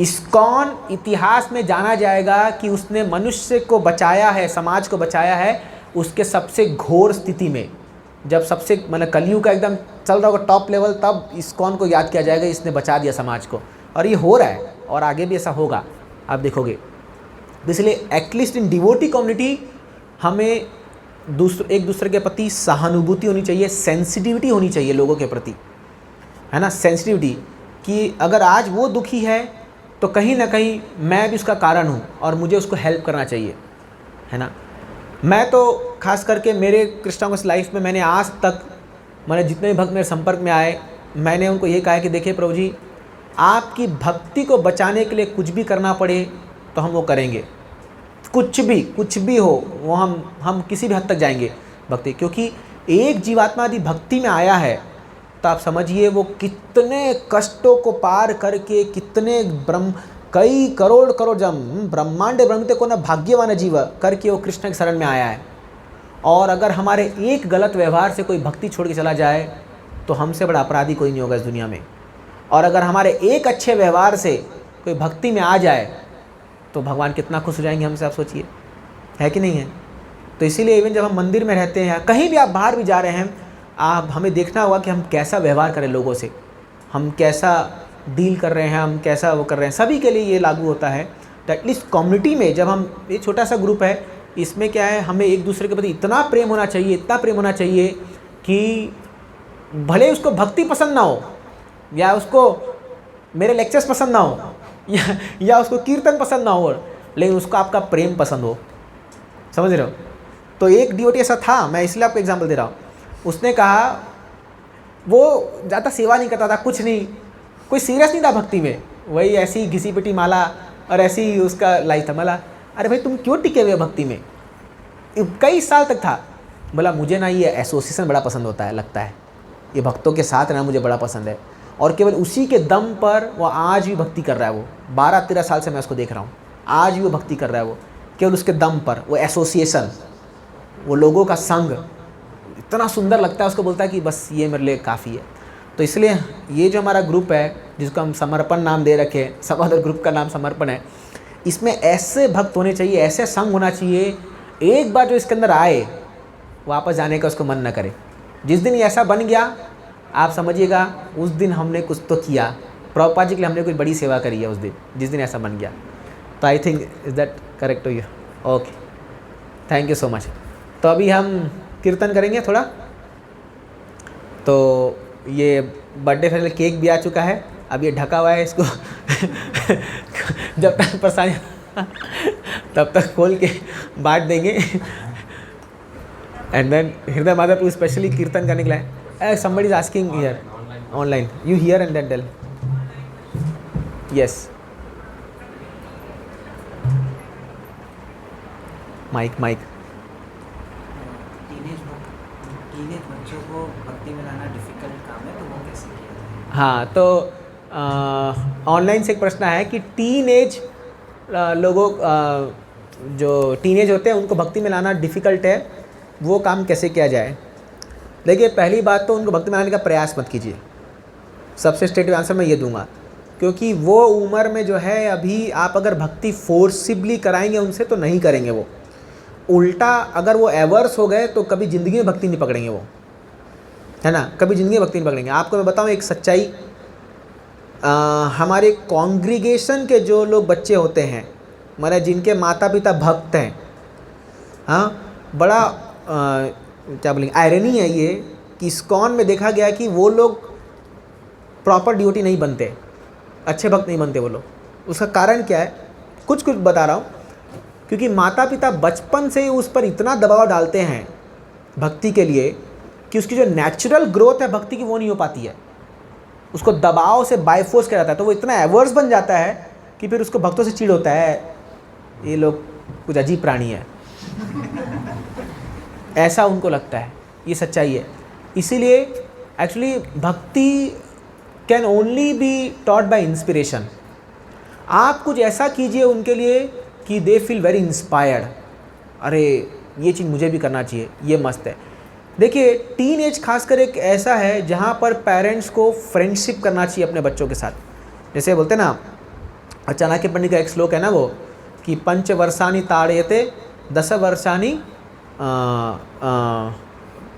ISKCON इतिहास में जाना जाएगा कि उसने मनुष्य को बचाया है, समाज को बचाया है उसके सबसे घोर स्थिति में, जब सबसे मतलब कलयुग का एकदम चल रहा होगा टॉप लेवल, तब ISKCON को याद किया जाएगा इसने बचा दिया समाज को। और ये हो रहा है और आगे भी ऐसा होगा, आप देखोगे। तो इसलिए एटलीस्ट इन डिवोटी कम्युनिटी हमें एक दूसरे के प्रति सहानुभूति होनी चाहिए, सेंसिटिविटी होनी चाहिए लोगों के प्रति, है ना। सेंसिटिविटी कि अगर आज वो दुखी है तो कहीं ना कहीं मैं भी उसका कारण हूँ और मुझे उसको हेल्प करना चाहिए, है ना। मैं तो खास करके मेरे कृष्णा कॉन्शियस लाइफ में मैंने आज तक मैंने जितने भी भक्त मेरे संपर्क में आए, मैंने उनको ये कहा है कि देखिए प्रभु जी, आपकी भक्ति को बचाने के लिए कुछ भी करना पड़े तो हम वो करेंगे, कुछ भी हो वो हम किसी भी हद तक जाएंगे भक्ति, क्योंकि एक जीवात्मा यदि भक्ति में आया है तो आप समझिए वो कितने कष्टों को पार करके, कितने कई करोड़ ब्रह्मांड ब्रह्मते को न भाग्यवान जीव करके वो कृष्ण के शरण में आया है। और अगर हमारे एक गलत व्यवहार से कोई भक्ति छोड़ के चला जाए तो हमसे बड़ा अपराधी कोई नहीं होगा इस दुनिया में। और अगर हमारे एक अच्छे व्यवहार से कोई भक्ति में आ जाए तो भगवान कितना खुश हो जाएंगे हमसे, आप सोचिए, है कि नहीं है। तो इसीलिए इवन जब हम मंदिर में रहते हैं, कहीं भी आप बाहर भी जा रहे हैं, आप हमें देखना होगा कि हम कैसा व्यवहार करें लोगों से, हम कैसा डील कर रहे हैं, हम कैसा वो कर रहे हैं। सभी के लिए ये लागू होता है। तो एटलीस्ट कम्युनिटी में जब हम, ये छोटा सा ग्रुप है, इसमें क्या है, हमें एक दूसरे के प्रति इतना प्रेम होना चाहिए, इतना प्रेम होना चाहिए कि भले उसको भक्ति पसंद ना हो, या उसको मेरे लेक्चर्स पसंद ना हो, या उसको कीर्तन पसंद ना हो, लेकिन उसको आपका प्रेम पसंद हो, समझ रहे हो। तो एक डिवोटी ऐसा था, मैं इसलिए आपको एग्जांपल दे रहा हूँ। उसने कहा वो ज़्यादा सेवा नहीं करता था, कुछ नहीं, कोई सीरियस नहीं था भक्ति में, वही ऐसी घिसी पिटी माला और ऐसी ही उसका लाइफ था। मला अरे भाई तुम क्यों टिके हुए भक्ति में, कई साल तक था। बोला मुझे ना ये एसोसिएशन बड़ा पसंद होता है, लगता है ये भक्तों के साथ रहना मुझे बड़ा पसंद है। और केवल उसी के दम पर वो आज भी भक्ति कर रहा है। वो 12-13 साल से मैं उसको देख रहा हूँ, आज भी वो भक्ति कर रहा है। वो केवल उसके दम पर, वो एसोसिएशन, वो लोगों का संग इतना सुंदर लगता है उसको, बोलता है कि बस ये मेरे लिए काफ़ी है। तो इसलिए ये जो हमारा ग्रुप है जिसको हम समर्पण नाम दे रखे, सब अदर ग्रुप का नाम समर्पण है, इसमें ऐसे भक्त होने चाहिए, ऐसे संग होना चाहिए, एक बार जो इसके अंदर आए वापस जाने का उसको मन न करे। जिस दिन ये ऐसा बन गया, आप समझिएगा उस दिन हमने कुछ तो किया, प्रभुपाद जी के लिए हमने कोई बड़ी सेवा करी है उस दिन, जिस दिन ऐसा बन गया। तो I think is that correct to you? Okay, thank you so much. तो अभी हम कीर्तन करेंगे थोड़ा। तो ये बर्थडे फेस्टिवल केक भी आ चुका है, अब ये ढका हुआ है, इसको जब तक परेशानी तब तक खोल के बांट देंगे। एंड देन हृदय माधव स्पेशली कीर्तन करने के लिए somebody is asking here online, you hear and then tell. Yes, mic teenage बच्चों को भक्ति में लाना डिफिकल्ट काम है, तो वो कैसे किया जाए? हाँ, तो ऑनलाइन से एक प्रश्न है कि टीनेज लोगों जो टीनेज होते हैं उनको भक्ति में लाना डिफ़िकल्ट है, वो काम कैसे किया जाए। देखिए, पहली बात तो उनको भक्ति में लाने का प्रयास मत कीजिए। सबसे स्ट्रेट आंसर मैं ये दूंगा, क्योंकि वो उम्र में जो है अभी आप अगर भक्ति फोर्सिबली कराएंगे उनसे तो नहीं करेंगे वो। उल्टा अगर वो एवर्स हो गए तो कभी ज़िंदगी में भक्ति नहीं पकड़ेंगे वो, है ना, कभी ज़िंदगी में भक्ति नहीं पकड़ेंगे। आपको मैं बताऊं एक सच्चाई, हमारे कॉन्ग्रीगेशन के जो लोग बच्चे होते हैं, मतलब जिनके माता पिता भक्त हैं, हाँ, बड़ा क्या बोलेंगे, आयरनी है ये कि ISKCON में देखा गया कि वो लोग प्रॉपर डिवोटी नहीं बनते, अच्छे भक्त नहीं बनते वो लोग। उसका कारण क्या है, कुछ बता रहा हूँ। क्योंकि माता पिता बचपन से ही उस पर इतना दबाव डालते हैं भक्ति के लिए कि उसकी जो नेचुरल ग्रोथ है भक्ति की वो नहीं हो पाती है, उसको दबाव से बाय फोर्स किया जाता है। तो वो इतना एवर्स बन जाता है कि फिर उसको भक्तों से चिढ़ होता है, ये लोग कुछ अजीब प्राणी है, ऐसा उनको लगता है। ये सच्चाई है। इसीलिए एक्चुअली भक्ति can only be taught by inspiration. आप कुछ ऐसा कीजिए उनके लिए कि दे फील वेरी इंस्पायर्ड, अरे ये चीज़ मुझे भी करना चाहिए, ये मस्त है। देखिए टीन एज खासकर एक ऐसा है जहाँ पर पेरेंट्स को फ्रेंडशिप करना चाहिए अपने बच्चों के साथ। जैसे बोलते हैं ना, चाणक्य पंडित का एक श्लोक है ना वो, कि पंच वर्षानी ताड़यते 10 वर्षानी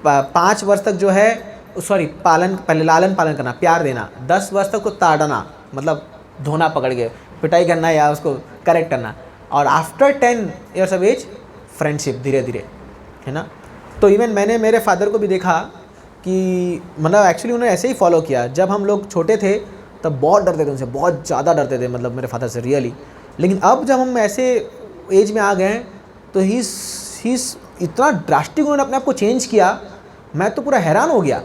5 वर्ष तक जो है सॉरी पहले लालन पालन करना, प्यार देना, 10 वर्ष तक को ताड़ना मतलब धोना पकड़ के पिटाई करना या उसको करेक्ट करना, और after 10 years of age friendship धीरे धीरे, है ना। तो इवन मैंने मेरे फादर को भी देखा कि मतलब एक्चुअली उन्होंने ऐसे ही फॉलो किया। जब हम लोग छोटे थे तब बहुत डरते थे उनसे, बहुत ज़्यादा डरते थे मतलब मेरे फादर से रियली। लेकिन अब जब हम ऐसे एज में आ गए हैं तो ही इतना ड्रास्टिक उन्होंने अपने आप को चेंज किया, मैं तो पूरा हैरान हो गया।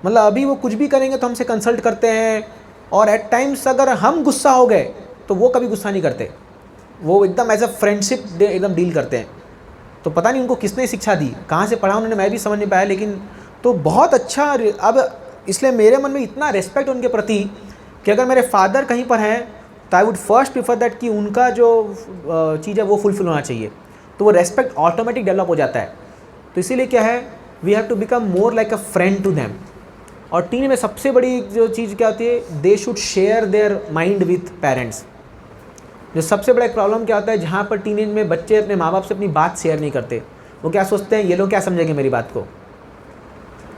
मतलब अभी वो कुछ भी करेंगे तो हमसे कंसल्ट करते हैं, और एट टाइम्स अगर हम गुस्सा हो गए तो वो कभी गुस्सा नहीं करते, वो एकदम एज अ फ्रेंडशिप एकदम डील करते हैं। तो पता नहीं उनको किसने शिक्षा दी, कहाँ से पढ़ा उन्होंने, मैं भी समझ नहीं पाया, लेकिन तो बहुत अच्छा। अब इसलिए मेरे मन में इतना रेस्पेक्ट उनके प्रति कि अगर मेरे फादर कहीं पर हैं तो I would first prefer that कि उनका जो चीज़ है वो फुलफिल होना चाहिए, तो वो रेस्पेक्ट ऑटोमेटिक डेवलप हो जाता है। तो इसीलिए क्या है, we have to become more like a friend to them. और टीन में सबसे बड़ी जो चीज़ क्या होती है, they should share their mind with parents. जो सबसे बड़ा एक प्रॉब्लम क्या होता है, जहाँ पर टीनेज में बच्चे अपने माँ बाप से अपनी बात शेयर नहीं करते। वो क्या सोचते हैं, ये लोग क्या समझेंगे मेरी बात को,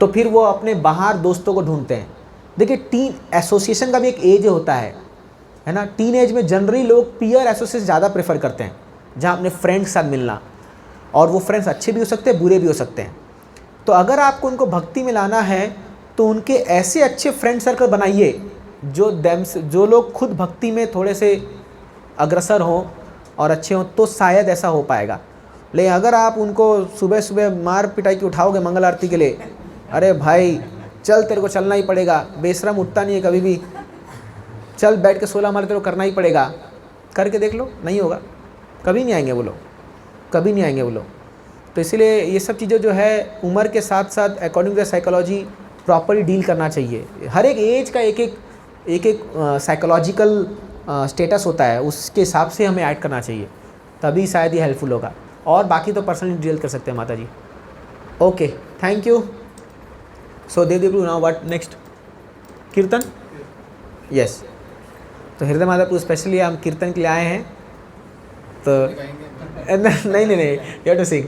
तो फिर वो अपने बाहर दोस्तों को ढूंढते हैं। देखिए टीन एसोसिएशन का भी एक एज होता है ना। टीन एज में जनरली लोग पीयर एसोसिएशन ज़्यादा प्रेफर करते हैं, जहाँ अपने फ्रेंड्स के साथ मिलना, और वो फ्रेंड्स अच्छे भी हो सकते हैं, बुरे भी हो सकते हैं। तो अगर आपको उनको भक्ति में लाना है तो उनके ऐसे अच्छे फ्रेंड सर्कल बनाइए जो लोग खुद भक्ति में थोड़े से अग्रसर हों और अच्छे हों, तो शायद ऐसा हो पाएगा। लेकिन अगर आप उनको सुबह सुबह मार पिटाई की उठाओगे मंगल आरती के लिए, अरे भाई चल तेरे को चलना ही पड़ेगा, बेशरम उठता नहीं है कभी भी, चल बैठ के 16 मार तेरे को करना ही पड़ेगा, करके देख लो, नहीं होगा, कभी नहीं आएंगे वो लोग, कभी नहीं आएंगे वो लोग। तो इसीलिए ये सब चीज़ें जो है उम्र के साथ साथ according to the psychology properly deal करना चाहिए। हर एक एज का एक एक साइकोलॉजिकल स्टेटस होता है, उसके हिसाब से हमें ऐड करना चाहिए, तभी शायद ये हेल्पफुल होगा। और बाकी तो पर्सनली डील कर सकते हैं माता जी। Okay, thank you. So Devdeep now what next, kirtan, yes. तो हृदय माधवपुर स्पेशली हम कीर्तन के लिए आए हैं, तो नहीं, यू हैव टू सिंग।